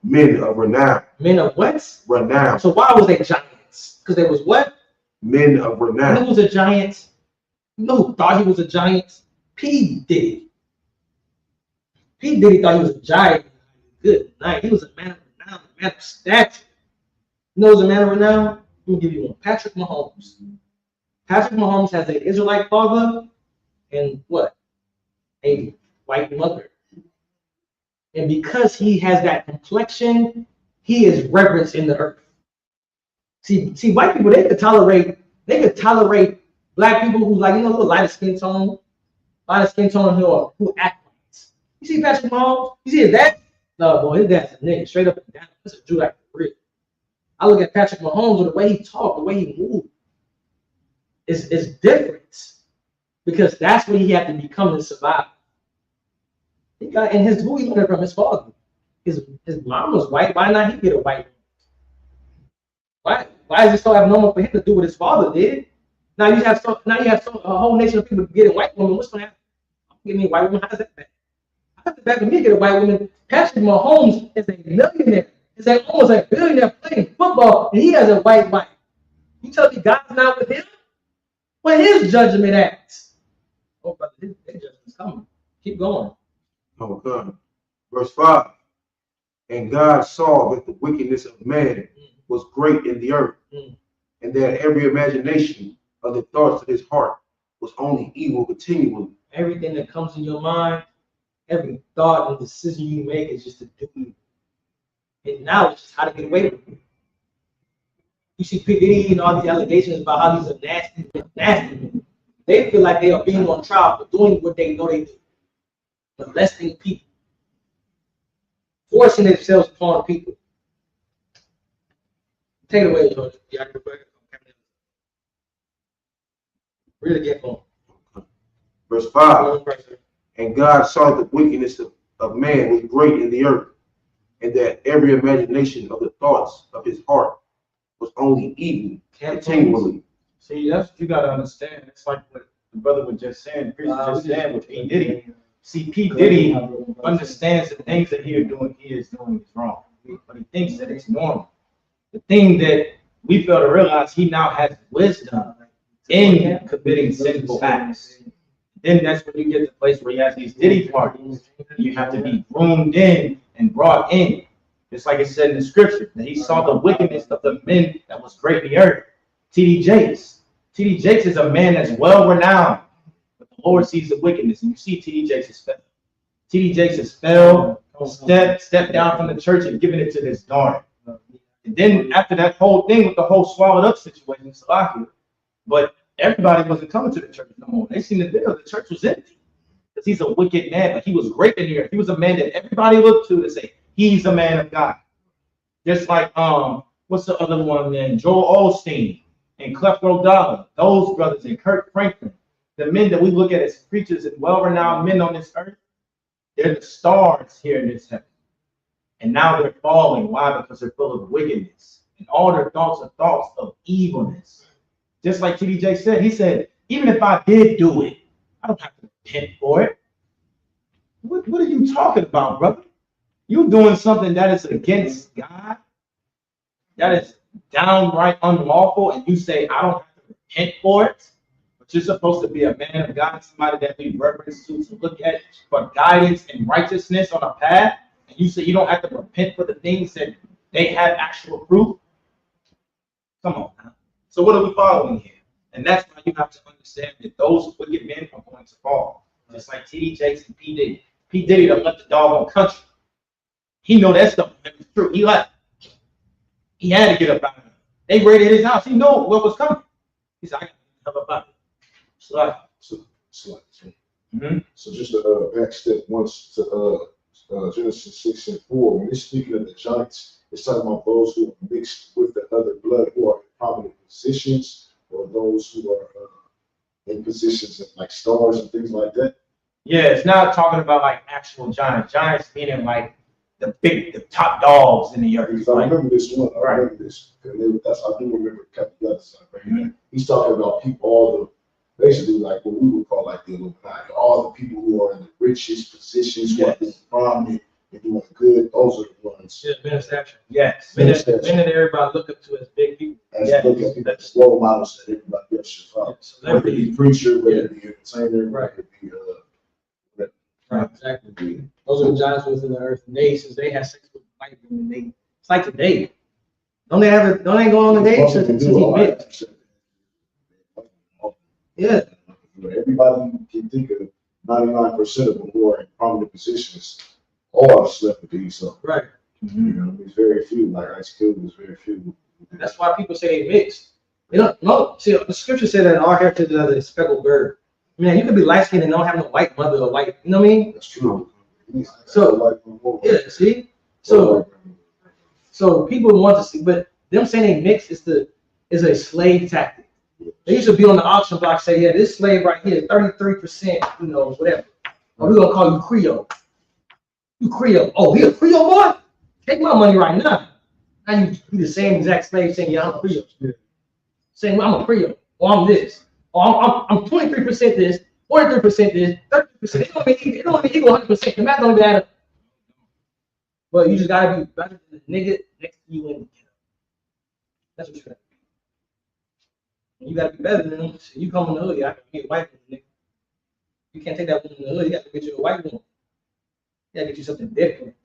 Men of renown. Men of what? Renown. So why was they giants? Because they was what? Men of renown. Who was a giant? You know who thought he was a giant? P. Diddy. P. Diddy thought he was a giant. Good night. He was a man of renown, a man of stature. You know who's a man of renown? Let me give you one. Patrick Mahomes. Patrick Mahomes has an Israelite father and what? A white mother. And because he has that complexion, he is reverenced in the earth. See, white people, they could tolerate black people who like, a little lighter skin tone who act white. You see Patrick Mahomes? You see his dad? No, boy, his dad's a nigga, straight up and down. That's a Jew like for real. I look at Patrick Mahomes and the way he talked, the way he moved, is different. Because that's what he had to become to survive. He got in his who he learned from his father. His mom was white. Why not he get a white woman? Why is it so abnormal for him to do what his father did? Now you have a whole nation of people getting white women. What's gonna happen? Give me a white woman. How's that bad? How's it bad for me to get a white woman? Patrick Mahomes is a millionaire. He's almost a billionaire playing football, and he has a white wife. You tell me God's not with him? Where his judgment at? Oh, brother, his judgment's coming. Keep going. Oh God. Verse 5. And God saw that the wickedness of man was great in the earth, and that every imagination of the thoughts of his heart was only evil continually. Everything that comes in your mind, every thought and decision you make is just to do evil. And now it's just how to get away with it. You see P. Diddy and all these allegations about how he's a nasty man. They feel like they are being on trial for doing what they know they do. Molesting people. Forcing themselves upon people. Take it away, George. Read it again for him. Verse 5. And God saw the wickedness of man was great in the earth, and that every imagination of the thoughts of his heart was only evil continually. See, that's what you gotta understand. It's like what the brother was just saying, the priest was just saying with P. Diddy. See, P. Diddy understands the things that he is doing is wrong. But he thinks that it's normal. The thing that we fail to realize, he now has wisdom in committing sinful acts. Then that's when you get to the place where he has these Diddy parties. You have to be groomed in and brought in. Just like it said in the scripture, that he saw the wickedness of the men that was great in the earth. T.D. Jakes. T.D. Jakes is a man that's well renowned, but the Lord sees the wickedness, and you see T.D. Jakes is fell. T.D. Jakes is fell, stepped down from the church and given it to this daughter. And then after that whole thing with the whole swallowed up situation, Salakia, but everybody wasn't coming to the church no more. They seen the video, the church was empty. Because he's a wicked man, but he was great in the earth. He was a man that everybody looked to say, he's a man of God. Just like what's the other one then? Joel Osteen and Creflo Dollar, those brothers, and Kirk Franklin, the men that we look at as preachers and well-renowned men on this earth, they're the stars here in this heaven. And now they're falling. Why? Because they're full of wickedness. And all their thoughts are thoughts of evilness. Just like TDJ said, he said, even if I did do it, I don't have to repent for it. What are you talking about, brother? You doing something that is against God, that is downright unlawful, and you say, I don't have to repent for it, but you're supposed to be a man of God, somebody that we reverence to look at for guidance and righteousness on a path, and you say you don't have to repent for the things that they have actual proof? Come on now. So what are we following here? And that's why you have to understand that those wicked men are going to fall. Just like T.D. Jakes and P. Diddy. P. Diddy done left the doggone country. He know that stuff was true. He left. He had to get up out of it. They raided his house. He knew what was coming. He said, I got to get up out of it. So just to back step once to Genesis 6:4, when it's speaking of the giants, it's talking about those who are mixed with the other blood, who are in prominent positions, or those who are in positions like stars and things like that. Yeah, it's not talking about like actual giants. Giants meaning like the top dogs in the earth. Because I remember this one. I remember this. I do remember Captain Gus. He's talking about people, all the basically like what we would call like the Illuminati, all the people who are in the richest positions, who are being prominent and doing good. Those are the ones. Yeah, men of stature. Yes. Men that everybody look up to as big people. As look at people as role models that everybody else should follow. Whether it be preacher, whether it be entertainer, whether it be Right, exactly. Those are the giants within the earth. And they, since they have sex with white women, it's like today. Don't they go on the date since he mixed? Yeah. Everybody can think of 99% of them who are in prominent positions are celebrities. So, right. You know, there's very few. Like Ice Cube, there's very few. That's why people say they mixed. They don't know. See, the scripture said that our heritage is a speckled bird. Man, you could be light skinned and don't have no white mother or white, you know what I mean? That's true. So, yeah, see? So people want to see, but them saying they mix is a slave tactic. They used to be on the auction block say, yeah, this slave right here, 33%, you know, whatever. Or we're gonna call you Creole. You Creole. Oh, he a Creole boy? Take my money right now. Now you be the same exact slave saying, yeah, I'm a Creole. Saying, well, I'm a Creole, or I'm this. Or I'm 23% this, 43% this, 30%. It don't even equal 100%. The math don't even add up. But you just gotta be better than the nigga next to you in the ghetto. That's what you gotta be. You gotta be better than them. So you come in the hood, I can get a white woman, nigga. You can't take that woman in the hood, you gotta get you a white woman. You gotta get you something different.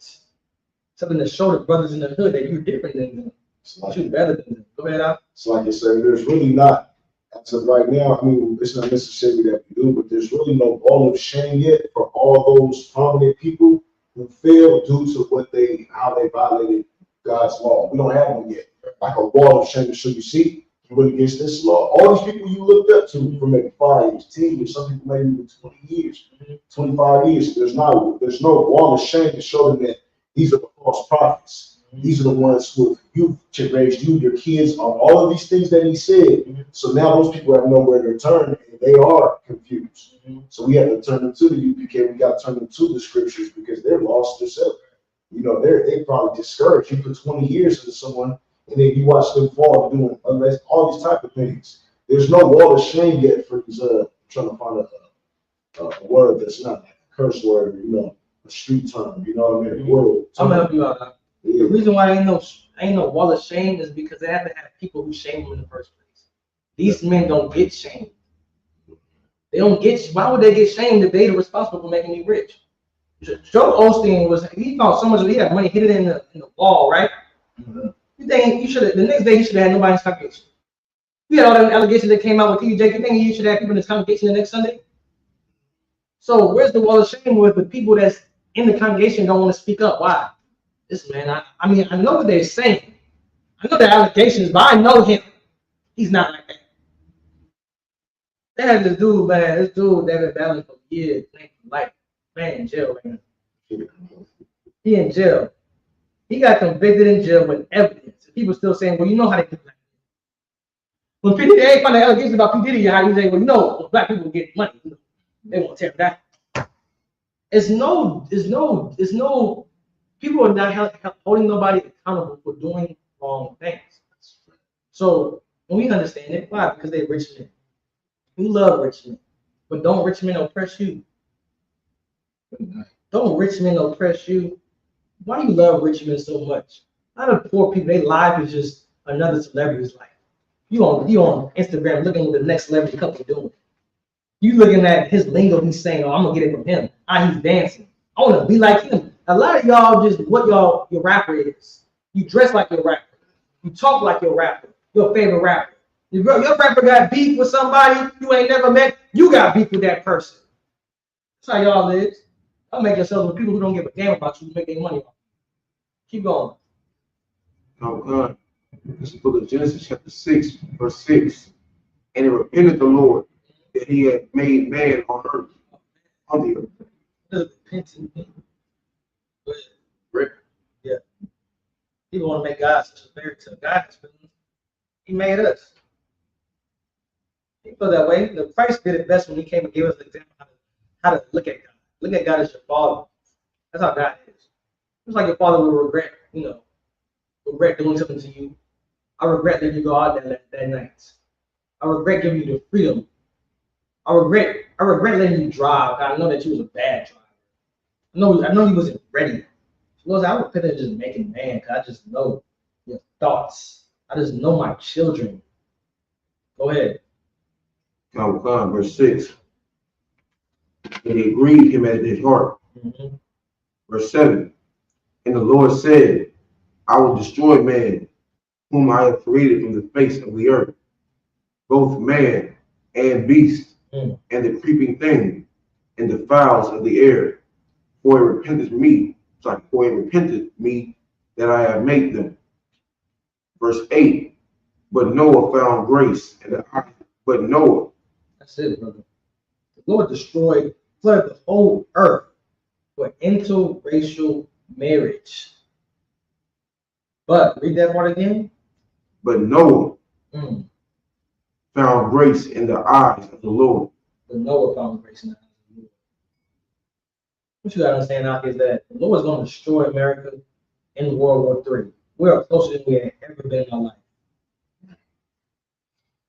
Something to show the brothers in the hood that you're different than them. Like, you're better than them. Go ahead, Al. It's like I said, there's really not. As of right now, I mean, it's not necessarily that we do, but there's really no wall of shame yet for all those prominent people who failed due to how they violated God's law. We don't have one yet. Like a wall of shame to show you, see, you went against this law. All these people you looked up to for maybe 5 years, 10 years, some people maybe even 20 years, 25 years. There's no wall of shame to show them that these are the false prophets. These are the ones who you raised you, your kids, on all of these things that he said. So now those people have nowhere to turn, and they are confused. So we have to turn them to the UPK. We got to turn them to the scriptures because they're lost themselves. You know, they probably discouraged. You put 20 years into someone, and then you watch them fall doing all these type of things. There's no wall of shame yet for these. Trying to find a word that's not like a curse word, you know, a street term. You know what I mean? I'm gonna help you out. The reason why ain't no wall of shame is because they have to have people who shame them in the first place. These men don't get shamed. They don't get, why would they get shamed if they're responsible for making me rich? Joe Osteen he found so much, he had money hidden in the wall, right? You think you should have, the next day he should have had nobody in his congregation. You had all them allegations that came out with TJ. You think he should have people in his congregation the next Sunday? So where's the wall of shame with the people that's in the congregation don't want to speak up? Why? This man, I mean, I know what they're saying. I know the allegations, but I know him. He's not like that. They had this dude, man. This dude, they've been battling for years. Like, man, in jail right now. He in jail. He got convicted in jail with evidence. People still saying, well, you know how they do that. When P. Diddy, they find the allegations about P. Diddy, how you say, well, you know, when black people get money, you know, they won't tear that. It's no, people are not holding nobody accountable for doing wrong things. So when we understand it, why? Because they're rich men. We love rich men, but don't rich men oppress you? Don't rich men oppress you? Why do you love rich men so much? A lot of poor people, their life is just another celebrity's life. You on Instagram looking at the next celebrity couple doing. You looking at his lingo, he's saying, oh, I'm gonna get it from him. How he's dancing. I wanna be like him. A lot of y'all just what your rapper is. You dress like your rapper. You talk like your rapper, your favorite rapper. If your rapper got beef with somebody you ain't never met, you got beef with that person. That's how y'all live. I'll make yourselves with people who don't give a damn about you to make their money off. Keep going. Oh God. This is the book of Genesis, chapter 6, verse 6. And it repented the Lord that he had made man on earth, on the earth. Repentant. Yeah. People want to make God such a fairy tale. God has been, he made us. He feel that way. The Christ did it best when he came and gave us an example how to look at God. Look at God as your father. That's how God is. It's like your father will regret, regret doing something to you. I regret letting you go out that night. I regret giving you the freedom. I regret letting you drive. God, I know that you was a bad driver. I know you wasn't ready. Lord, I repent of just making man, because I just know your thoughts. I just know my children. Go ahead. God, verse 6. And it grieved him at his heart. Mm-hmm. Verse 7. And the Lord said, I will destroy man, whom I have created from the face of the earth, both man and beast, and the creeping thing, and the fowls of the air, for it repented me that I have made them. Verse 8. But Noah found grace in the eyes. But Noah. That's it, brother. The Lord flooded the whole earth for interracial marriage. But read that part again. But Noah found grace in the eyes of the Lord. But Noah found grace in the eyes of the Lord. What you gotta understand now is that the Lord is going to destroy America in World War III. We're closer than we have ever been in our life.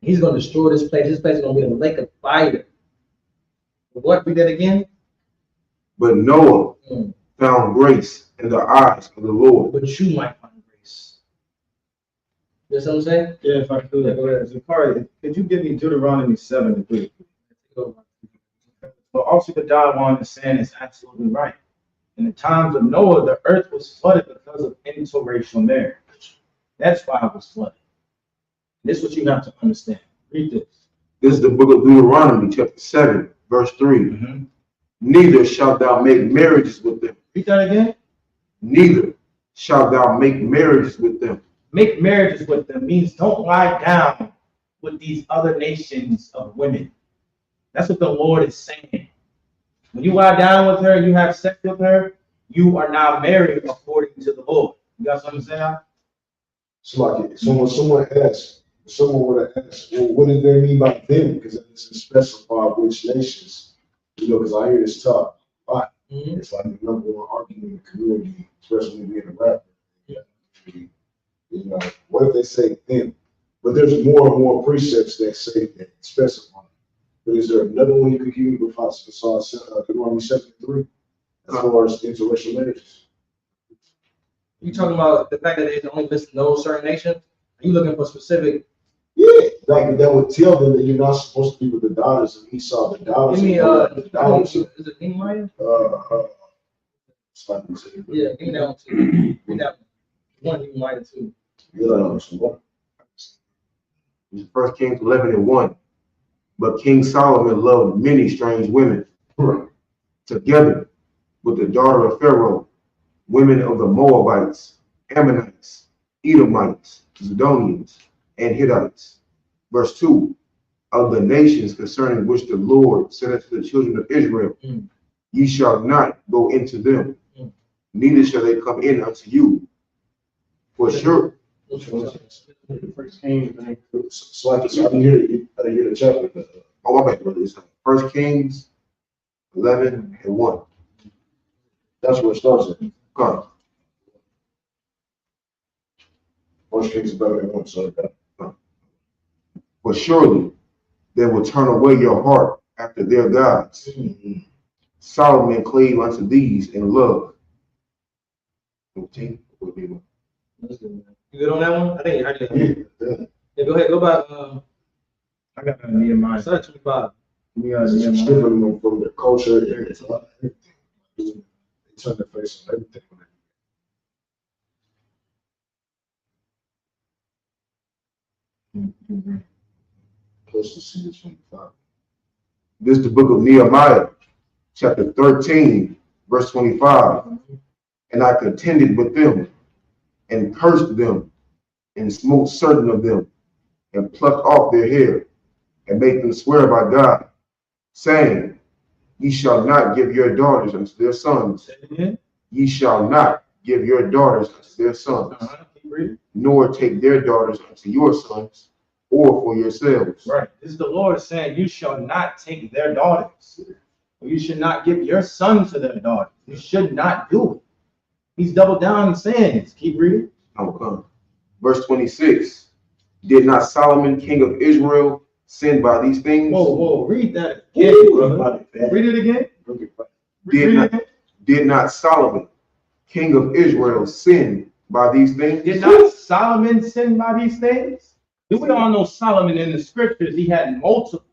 He's going to destroy this place. This place is going to be a lake of fire. What? Read that again. But Noah found grace in the eyes of the Lord. But you might find grace. You know what I'm saying? Yeah, if I could. Zakari, could you give me Deuteronomy 7 3? Well, also Kadar wanted to say is absolutely right. In the times of Noah, the earth was flooded because of interracial marriage. That's why it was flooded. This is what you have to understand. Read this. This is the book of Deuteronomy, chapter 7, verse 3. Neither shalt thou make marriages with them. Read that again. Neither shalt thou make marriages with them. Make marriages with them means don't lie down with these other nations of women. That's what the Lord is saying. When you lie down with her, you have sex with her, you are now married according to the Lord. You guys understand? So like someone would have asked, well, what do they mean by them? Because it doesn't specify which nations. Because I hear this talk a lot. It's like the number one argument in the community, especially being a rapper. What if they say them? But there's more and more precepts that say that specify. But is there another one you could give me besides Deuteronomy 7:3 as far as interracial marriages? You talking about the fact that they only list no certain nation? Are you looking for specific? Yeah, like that would tell them that you're not supposed to be with the daughters of Esau. The daughters You mean, the daughters is it King Maya? it's like you said, Yeah, give me that one too. We got one King Maya too. yeah, so First Kings 11:1. But King Solomon loved many strange women, right. together with the daughter of Pharaoh, women of the Moabites, Ammonites, Edomites, Zidonians, and Hittites. Verse 2. Of the nations concerning which the Lord said unto the children of Israel, ye shall not go into them, neither shall they come in unto you. For sure. First Kings, so I didn't hear the chapter. Oh, my bad, brother. It's First Kings 11:1. That's where it starts at. Come. First Kings 11:1. So For surely they will turn away your heart after their gods. Solomon clave unto these in love. 15. You good on that one? I think I did. yeah. Yeah, go ahead. Go back. I got Nehemiah. Start 25. We got It's Nehemiah. stripping them from their culture. They turn their face on everything. Close to see 25. This is the book of Nehemiah, chapter 13, verse 25. And I contended with them, and cursed them, and smote certain of them, and plucked off their hair, and made them swear by God, saying, ye shall not give your daughters unto their sons. Ye shall not give your daughters unto their sons, nor take their daughters unto your sons, or for yourselves. Right. This is the Lord saying, you shall not take their daughters. Or you should not give your son to their daughters. You should not do it. He's doubled down and saying this. Keep reading. I will come. Verse 26. Did not Solomon, king of Israel, sin by these things? Whoa, read that again, brother. Read it again. Did not Solomon, king of Israel, sin by these things? Did not Solomon sin by these things? We all know Solomon in the scriptures, he had multiple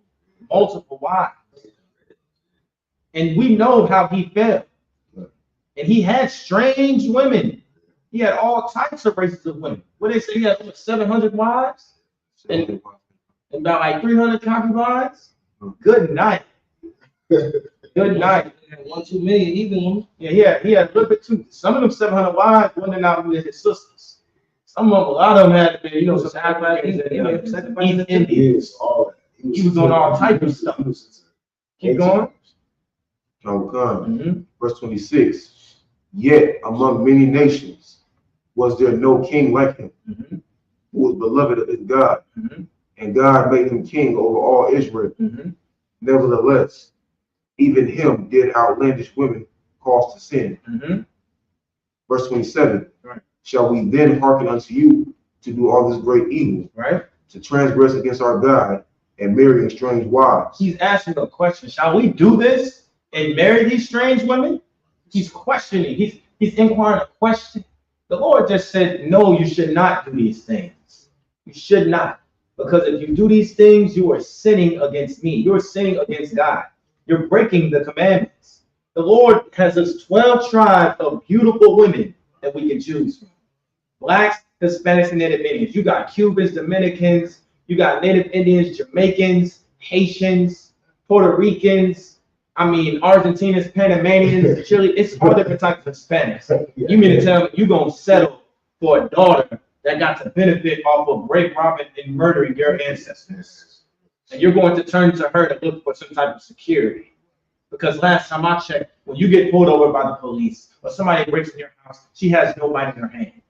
wives. And we know how he fell. And he had strange women. He had all types of races of women. What they say, he had over 700 wives? And about like 300 concubines? Good night. Good night. One too many, even one. Yeah, he had a little bit too. Some of them 700 wives went out with his sisters. Some of them, a lot of them had to be, some sacrifices and Indians. He was on all type of stuff. Keep going. Verse 26. Yet among many nations was there no king like him, who was beloved of his God, and God made him king over all Israel. Nevertheless, even him did outlandish women cause to sin. Verse 27. Right. Shall we then hearken unto you to do all this great evil, Right? to transgress against our God and marry strange wives? He's asking a question. Shall we do this and marry these strange women? He's questioning. He's inquiring a question. The Lord just said, no, you should not do these things. You should not. Because if you do these things, you are sinning against me. You're sinning against God. You're breaking the commandments. The Lord has us 12 tribes of beautiful women that we can choose from. Blacks, Hispanics, and Native Indians. You got Cubans, Dominicans. You got Native Indians, Jamaicans, Haitians, Puerto Ricans. Argentinians, Panamanians, Chile. It's all different types of Hispanics. You mean to tell me you're going to settle for a daughter that got to benefit off of rape, robbing, and murdering your ancestors? And you're going to turn to her to look for some type of security. Because last time I checked, when you get pulled over by the police or somebody breaks in your house, she has no might in her hand.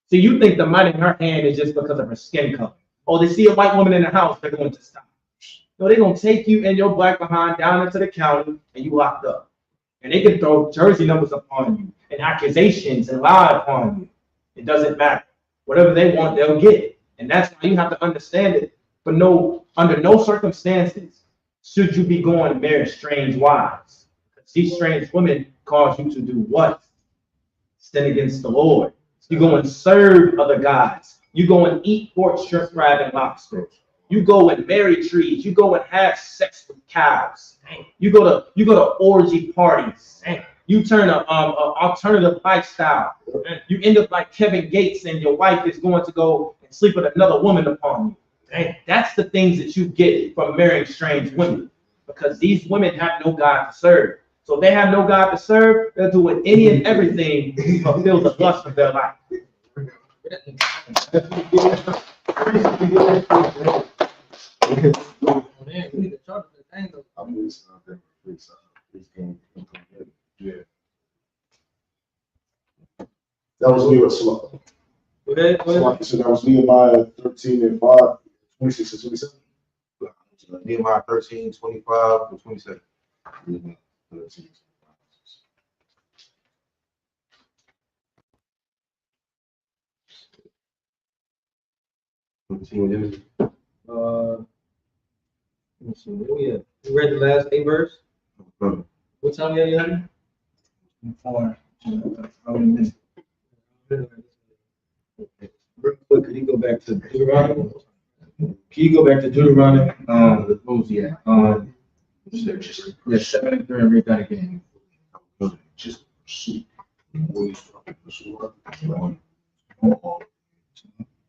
So you think the might in her hand is just because of her skin color. Oh, they see a white woman in the house, they're going to stop. No, they're going to take you and your black behind down into the county and you locked up. And they can throw jersey numbers upon you and accusations and lie upon you. It doesn't matter. Whatever they want, they'll get. And that's why you have to understand it. But under no circumstances should you be going to marry strange wives. Because these strange women cause you to do what? Sin against the Lord. You go and serve other gods, You go and eat pork, shrimp, crab, and lobster. You go and marry trees. You go and have sex with cows. You go to orgy parties. You turn a alternative lifestyle. You end up like Kevin Gates, and your wife is going to go and sleep with another woman upon you. That's the things that you get from marrying strange women, because these women have no God to serve. So if they have no God to serve, they're doing any and everything to fulfill the lust of their life. That was me or slow. Okay, So that was Nehemiah 13:5, 26 and 27. Nehemiah 13:25-27. Continue with it. let me see, where we at? We read the last 8 verse. What time are you having? 4. Real quick, could you go back to Deuteronomy? Can you go back to Deuteronomy? What was he at? Yeah, 7 and 3, and read that again. Just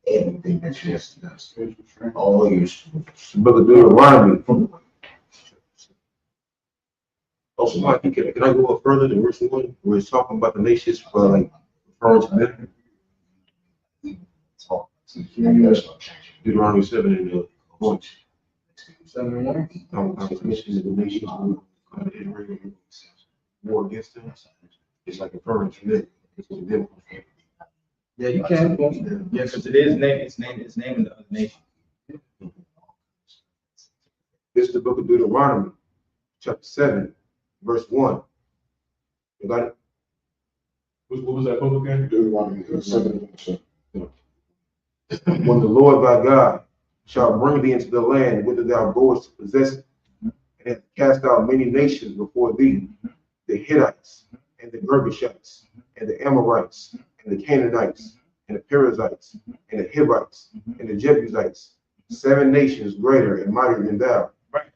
everything that you have to do. All your Book of Deuteronomy. Also, Mike, can I go up further to verse 1, where it's talking about the nations for like referring to them? Deuteronomy 7 and 1. 7 and 1. Nations of the nations who come to Israel and war against them. It's like referring to them. It's to them. Yeah, you can. Yeah, because it is name. It's name in the other nation. This is the book of Deuteronomy, chapter 7, verse 1. You got it? What was that book again? Deuteronomy 7. When the Lord thy God shall bring thee into the land whither thou goest to possess it, and hath cast out many nations before thee, the Hittites, and the Girgashites, and the Amorites, and the Canaanites, and the Perizzites, and the Hivites, and the Jebusites, 7 nations greater and mightier than thou. Right.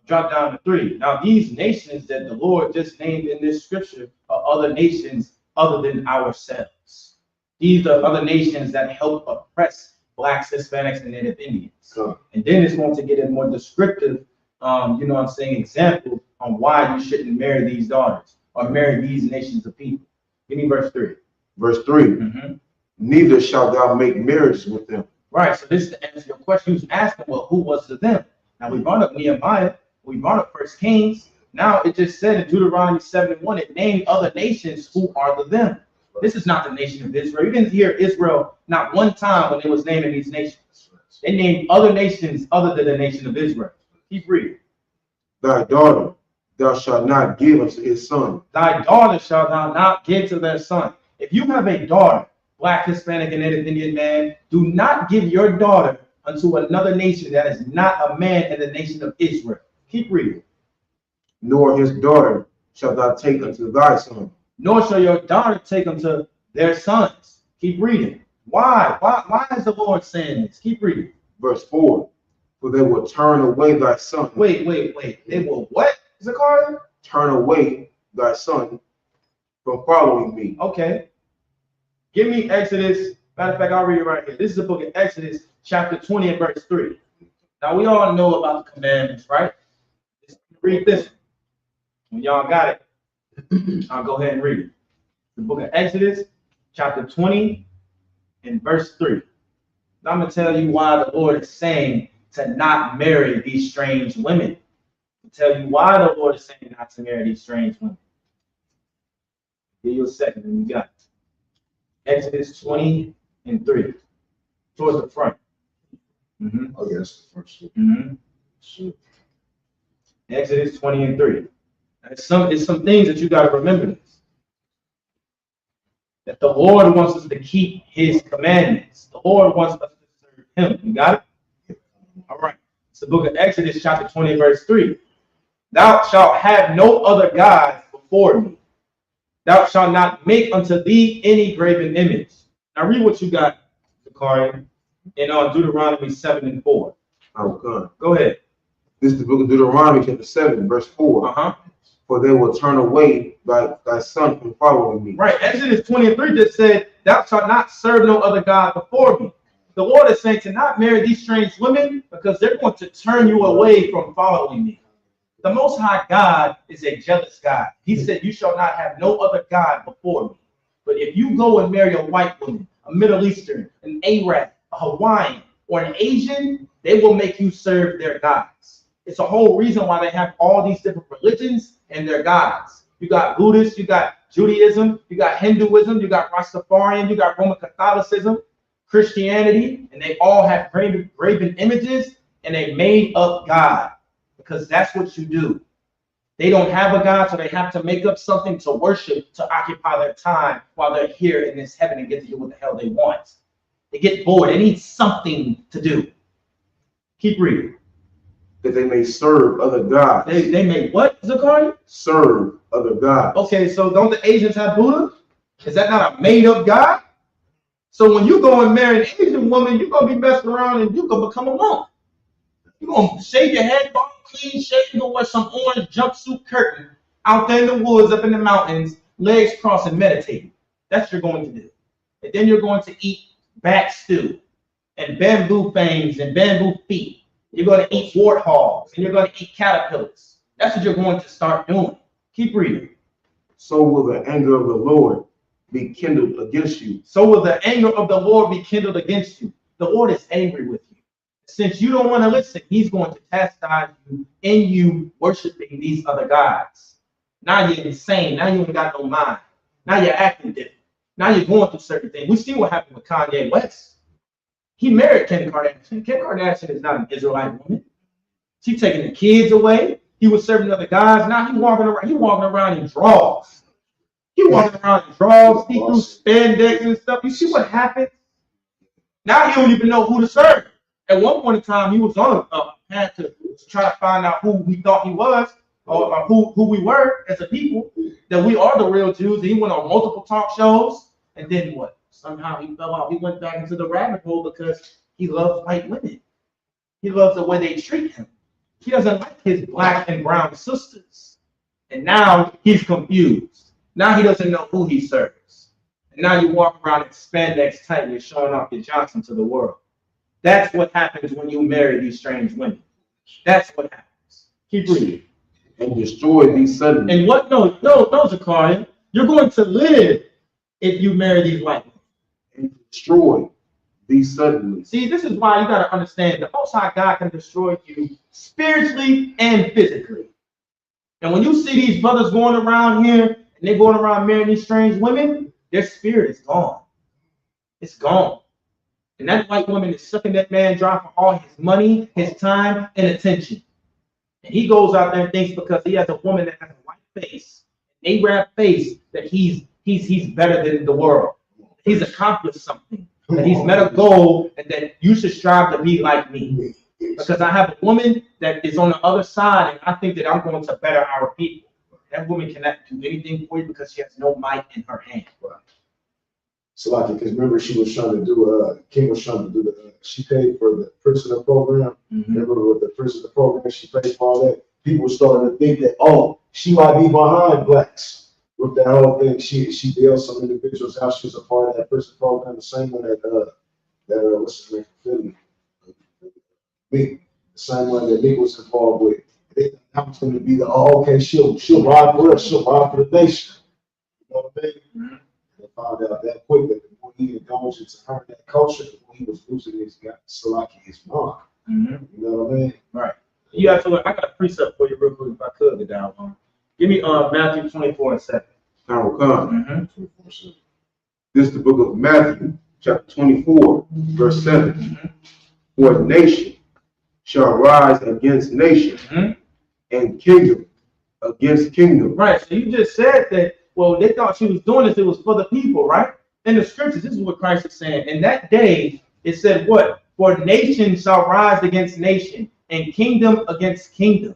Drop down to 3. Now, these nations that the Lord just named in this scripture are other nations other than ourselves. These are other nations that help oppress Blacks, Hispanics, and Native Indians. And then it's going to get a more descriptive, example on why you shouldn't marry these daughters or marry these nations of people. Give me verse 3. Verse 3. Neither shalt thou make marriages with them. Right. So this is to answer your question. You was asking, well, who was the them? Now we brought up Nehemiah. We brought up 1 Kings. Now it just said in Deuteronomy 7 and 1, it named other nations who are the them. This is not the nation of Israel. You didn't hear Israel not one time when it was naming these nations. They named other nations other than the nation of Israel. Keep reading. Thy daughter thou shalt not give unto his son. Thy daughter shalt thou not give to their son. If you have a daughter, Black, Hispanic, and Native Indian man, do not give your daughter unto another nation that is not a man in the nation of Israel. Keep reading. Nor his daughter shalt thou take unto thy son. Nor shall your daughter take them to their sons. Keep reading. Why? Why is the Lord saying this? Keep reading. Verse 4. For they will turn away thy son. Wait. They will what, Zachariah? Turn away thy son from following me. Okay. Give me Exodus. Matter of fact, I'll read it right here. This is the book of Exodus, chapter 20 and verse 3. Now, we all know about the commandments, right? Let's read this. When y'all got it, I'll go ahead and read it. The book of Exodus, chapter 20 and verse 3. Now, I'm going to tell you why the Lord is saying to not marry these strange women. I'll tell you why the Lord is saying not to marry these strange women. Give you a second and you got it. Exodus 20 and 3. Towards the front. Oh, yes, the first. Exodus 20 and 3. It's some things that you got to remember. That the Lord wants us to keep his commandments. The Lord wants us to serve him. You got it? All right. It's the book of Exodus, chapter 20, verse 3. Thou shalt have no other gods before me. Thou shalt not make unto thee any graven image. Now read what you got, Zachariah. in Deuteronomy 7 and 4. Come. Go ahead. This is the book of Deuteronomy, chapter 7, verse 4. Uh-huh. For they will turn away thy son from following me. Right. Exodus 23 just said, thou shalt not serve no other God before me. The Lord is saying to not marry these strange women because they're going to turn you away from following me. The Most High God is a jealous God. He said, you shall not have no other God before me. But if you go and marry a white woman, a Middle Eastern, an Arab, a Hawaiian, or an Asian, they will make you serve their gods. It's a whole reason why they have all these different religions and their gods. You got Buddhists, you got Judaism, you got Hinduism, you got Rastafarian, you got Roman Catholicism, Christianity, and they all have graven images and a made up God, because that's what you do. They don't have a God, so they have to make up something to worship, to occupy their time while they're here in this heaven and get to do what the hell they want. They get bored. They need something to do. Keep reading. That they may serve other gods. They may what, Zakaria? Serve other gods. Okay, so don't the Asians have Buddha? Is that not a made-up God? So when you go and marry an Asian woman, you're going to be messing around and you're going to become a monk. You're going to shave your head, bald, clean shave, you're going to wear some orange jumpsuit curtain out there in the woods, up in the mountains, legs crossed and meditating. That's what you're going to do. And then you're going to eat bat stew and bamboo fangs and bamboo feet. You're going to eat warthogs and you're going to eat caterpillars. That's what you're going to start doing. Keep reading. So will the anger of the Lord be kindled against you. So will the anger of the Lord be kindled against you. The Lord is angry with you. Since you don't want to listen, he's going to chastise you in you worshiping these other gods. Now you're insane. Now you ain't got no mind. Now you're acting different. Now you're going through certain things. We see what happened with Kanye West. He married Kim Kardashian. Kim Kardashian is not an Israelite woman. She's taking the kids away. He was serving other guys. Now he's walking around in drawers. He walking around in drawers. He threw spandex and stuff. You see what happened? Now he don't even know who to serve. At one point in time, he was on a path to try to find out who we thought he was, or who we were as a people, that we are the real Jews. And he went on multiple talk shows. And then what? Somehow he fell out. He went back into the rabbit hole because he loves white women. He loves the way they treat him. He doesn't like his black and brown sisters. And now he's confused. Now he doesn't know who he serves. And now you walk around in spandex tight, you're showing off your Johnson to the world. That's what happens when you marry these strange women. That's what happens. Keep reading. And destroy these suddenly. And what? No, Zakaria. You're going to live if you marry these white women. And destroy these suddenly. See, this is why you got to understand the Most High God can destroy you spiritually and physically. And when you see these brothers going around here and they're going around marrying these strange women, their spirit is gone. It's gone. And that white woman is sucking that man dry for all his money, his time, and attention. And he goes out there and thinks because he has a woman that has a white face, an Arab face, that he's better than the world. He's accomplished something. That he's met a goal and that you should strive to be like me. Because I have a woman that is on the other side and I think that I'm going to better our people. That woman cannot do anything for you because she has no might in her hand. So like, because remember she was trying to do, Kim was trying to do she paid for the prisoner program. Mm-hmm. Remember with the prisoner program, she paid for all that. People were starting to think that, oh, she might be behind blacks. With that whole thing, she bailed some individuals out. She was a part of that prison program, the same one that what's his name from Philly, Meek, the same one that Meek was involved with. They thought that was going to be the okay, she'll ride for us, she'll ride for the nation. You know what I mean? Mm-hmm. They found out that quick that the more he indulged into her in that culture, the more he was losing his mind. Mm-hmm. You know what I mean? Right. You have to look. I got a precept for you real quick if I could get down on. Give me Matthew 24:7. I will come. Mm-hmm. This is the book of Matthew, chapter 24, verse 7. Mm-hmm. For a nation shall rise against nation, Mm-hmm. and kingdom against kingdom. Right. So you just said that, well, they thought she was doing this, it was for the people, right? In the scriptures, this is what Christ is saying. In that day, it said what? For nation shall rise against nation, and kingdom against kingdom.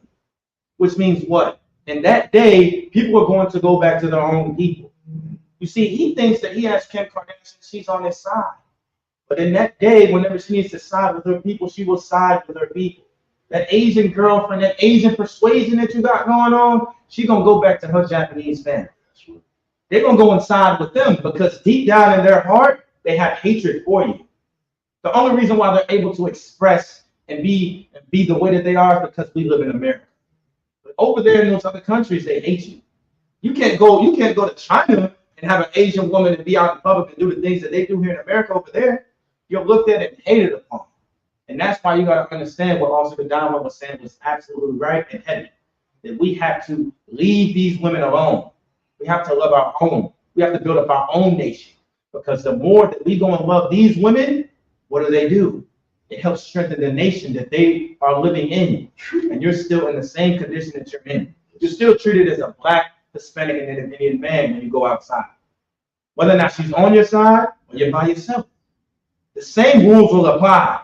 Which means what? In that day, people are going to go back to their own people. You see, he thinks that he has Kim Kardashian, she's on his side. But in that day, whenever she needs to side with her people, she will side with her people. That Asian girlfriend, that Asian persuasion that you got going on, she's gonna go back to her Japanese family. They're gonna go inside with them because deep down in their heart, they have hatred for you. The only reason why they're able to express and be the way that they are is because we live in America. But over there in those other countries, they hate you. You can't go to China and have an Asian woman and be out in public and do the things that they do here in America over there. You're looked at and hated upon. And that's why you got to understand what also the Dharma was saying was absolutely right and heavy. That we have to leave these women alone. We have to love our own. We have to build up our own nation. Because the more that we go and love these women, what do? It helps strengthen the nation that they are living in. And you're still in the same condition that you're in. You're still treated as a Black, Hispanic, and Native Indian man when you go outside. Whether or not she's on your side or you're by yourself. The same rules will apply.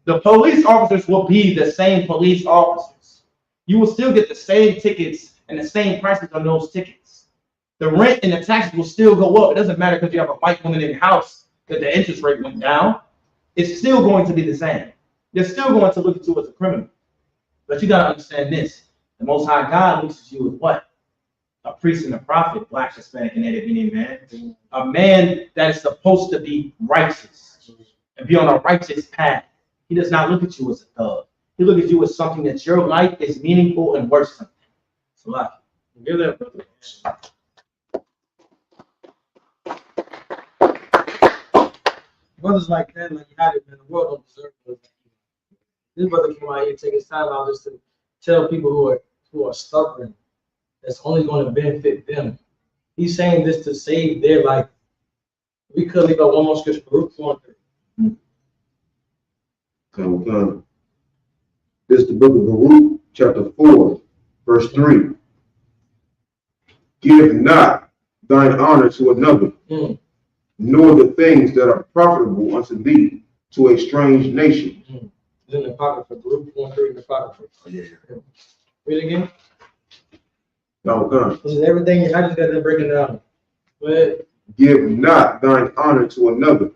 The police officers will be the same police officers. You will still get the same tickets and the same prices on those tickets. The rent and the taxes will still go up. It doesn't matter because you have a white woman in your house that the interest rate went down. It's still going to be the same. They're still going to look at you as a criminal. But you got to understand this. The Most High God looks at you as what? A priest and a prophet, Black, Hispanic, and Native Indian man. A man that is supposed to be righteous and be on a righteous path. He does not look at you as a thug. He looks at you as something that your life is meaningful and worth something. So like, give that brother. Brothers like that, like you had it, man, the world don't deserve it. This brother came out here, take his time out just to tell people who are stubborn, that's only going to benefit them. He's saying this to save their life. We could leave out one more scripture, Baruch 4:3. Come. This is the book of Baruch, chapter 4, verse 3. Give not thine honor to another, nor the things that are profitable unto thee to a strange nation. It's in the Apocrypha, Baruch 4:3 in the Apocrypha. Yeah. Read it again. Come. This is everything. I just got to break it down. But Give not thine honor to another,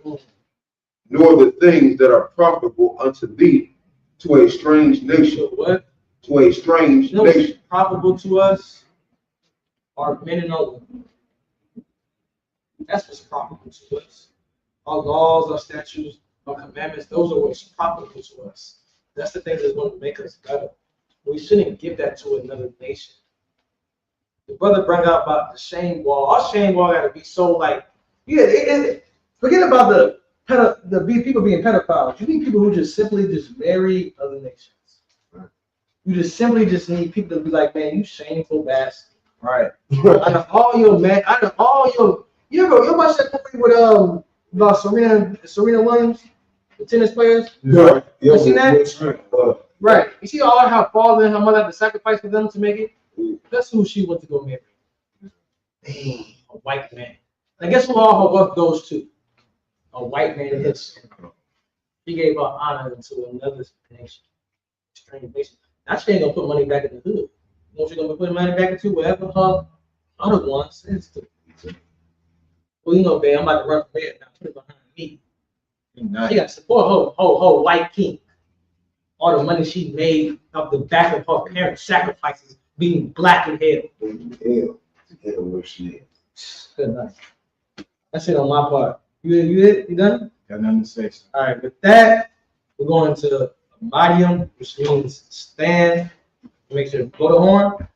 nor the things that are profitable unto thee to a strange nation. what? To a strange You know what's nation. profitable to us are men and women. That's what's profitable to us. Our laws, our statutes, our commandments, those are what's profitable to us. That's the thing that's going to make us better. We shouldn't give that to another nation. The brother brought out about the shame wall. Our shame wall got to be so like, forget about the people being pedophiles. You need people who just simply just marry other nations. You just simply just need people to be like, man, you shameful bastard. Right. Out of all your man, out of all your, you watch that movie with about Serena Williams, the tennis players. Yeah. You seen that? Right. You see all her father and her mother had to sacrifice for them to make it. That's who she went to go marry. Damn, a white man. I guess who all her wealth goes to? A white man. Yes. She gave her honor to another nation, strange nation. Now she ain't gonna put money back in the hood. You know what she's gonna be putting money back into? Wherever her other ones is to. Well, you know, babe, I'm about to run for bed now. Put it behind me. She got to support her white king. All the money she made off the back of her parents' sacrifices, being Black in hell. Good night. That's it on my part. You done? Got nothing to say. All right, with that, we're going to Madium, which means stand. Make sure to blow the horn.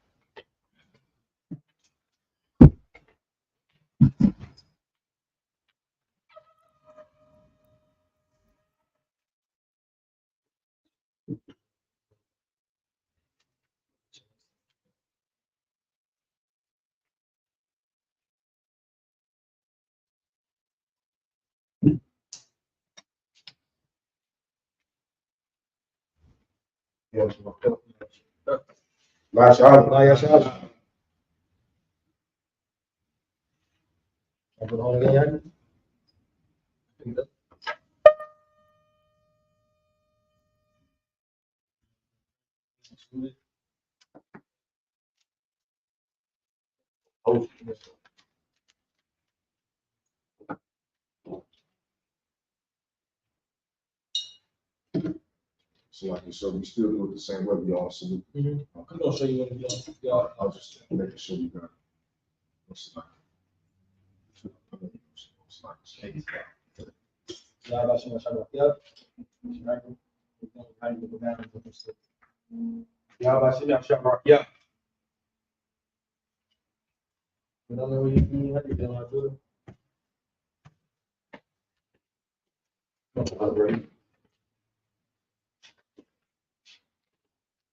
Blow the horn again, y'all. So we still do it the same way we all salute. I'm gonna show you what we do. Y'all, I'll just make sure you got it. y'all about to show Yep. Yahweh Shabbat. Yeah. You don't know what you mean, how you doing, my brother?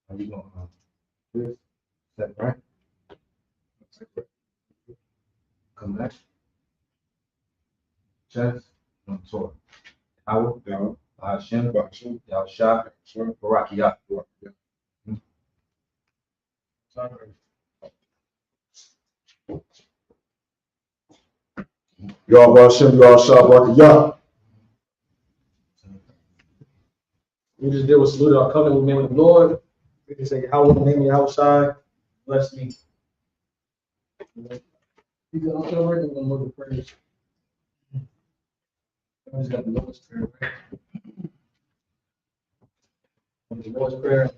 How you going? This, that, right? Come back. Chest, on tour. Howard, Hashem, Yahweh Shah, Barakiyah. Y'all Hashem, y'all Shabbat. We just did what salute our covenant we made with the Lord. We can say, how will the name of outside? Bless me. You can also work on the Lord's praise. I just got the Lord's prayer, right? The Lord's prayer.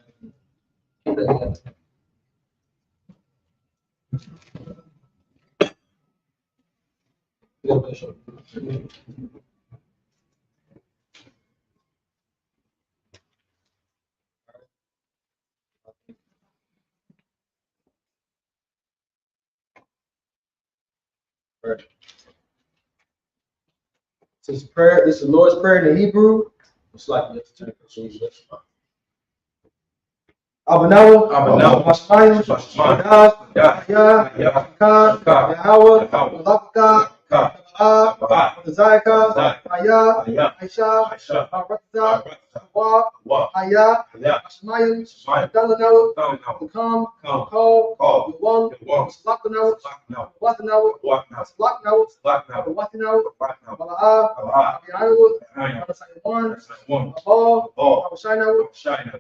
Yeah, Bishop. This prayer, this is the Lord's Prayer in the Hebrew. It's like this. Abanaw, Mashmayim, Yahweh, Malaka, Zayaka, Aya, Aisha, Rakza, Wa, Aya, Mashmayim, Dalanaw, Kam, Ko, One, Slakanaw, Watanaw, Slaknaw, Watanaw, Mala'a, Abiyahu, Abasayawan, Abal, Abashaynaw,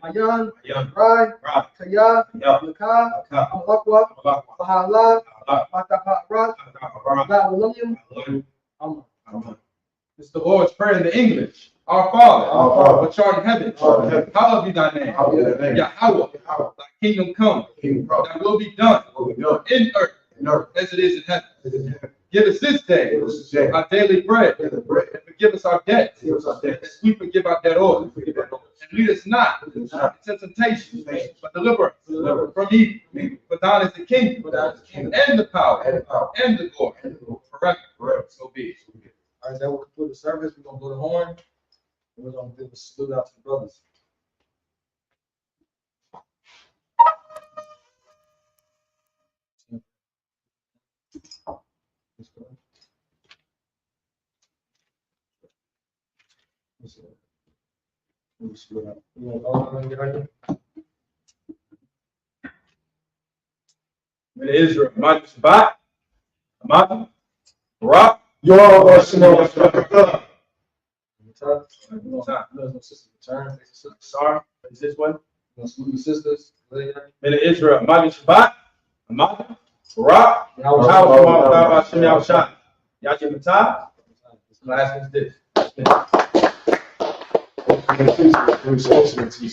Ayan, Rai, Kaya, Laka, Amalakwa, Bahala, Mataparat, La'ulamyam, It's the Lord's Prayer in the English. Our Father, which art in heaven, hallowed be thy name. Yahweh, thy kingdom come, thy will be done in earth as it is in heaven. Give us this day our daily bread, and forgive us our debts, as we forgive our debtors. And lead us not into temptation, but deliver us from evil. For thine is the kingdom, and the power, and the glory, forever. So be it. All right, that will conclude the service. We're gonna go to horn. And we're gonna do a salute out to the brothers. In Israel, Mighty Shabbat, Amata, Barak, Y'all Hashem, y'all Shabbat. Sorry, is this one? Sisters, In Israel, Mighty Shabbat, Amata, Barak, Yahweh Hashem, Yahweh Shah. Yahweh Matah. Last is this. Let me say,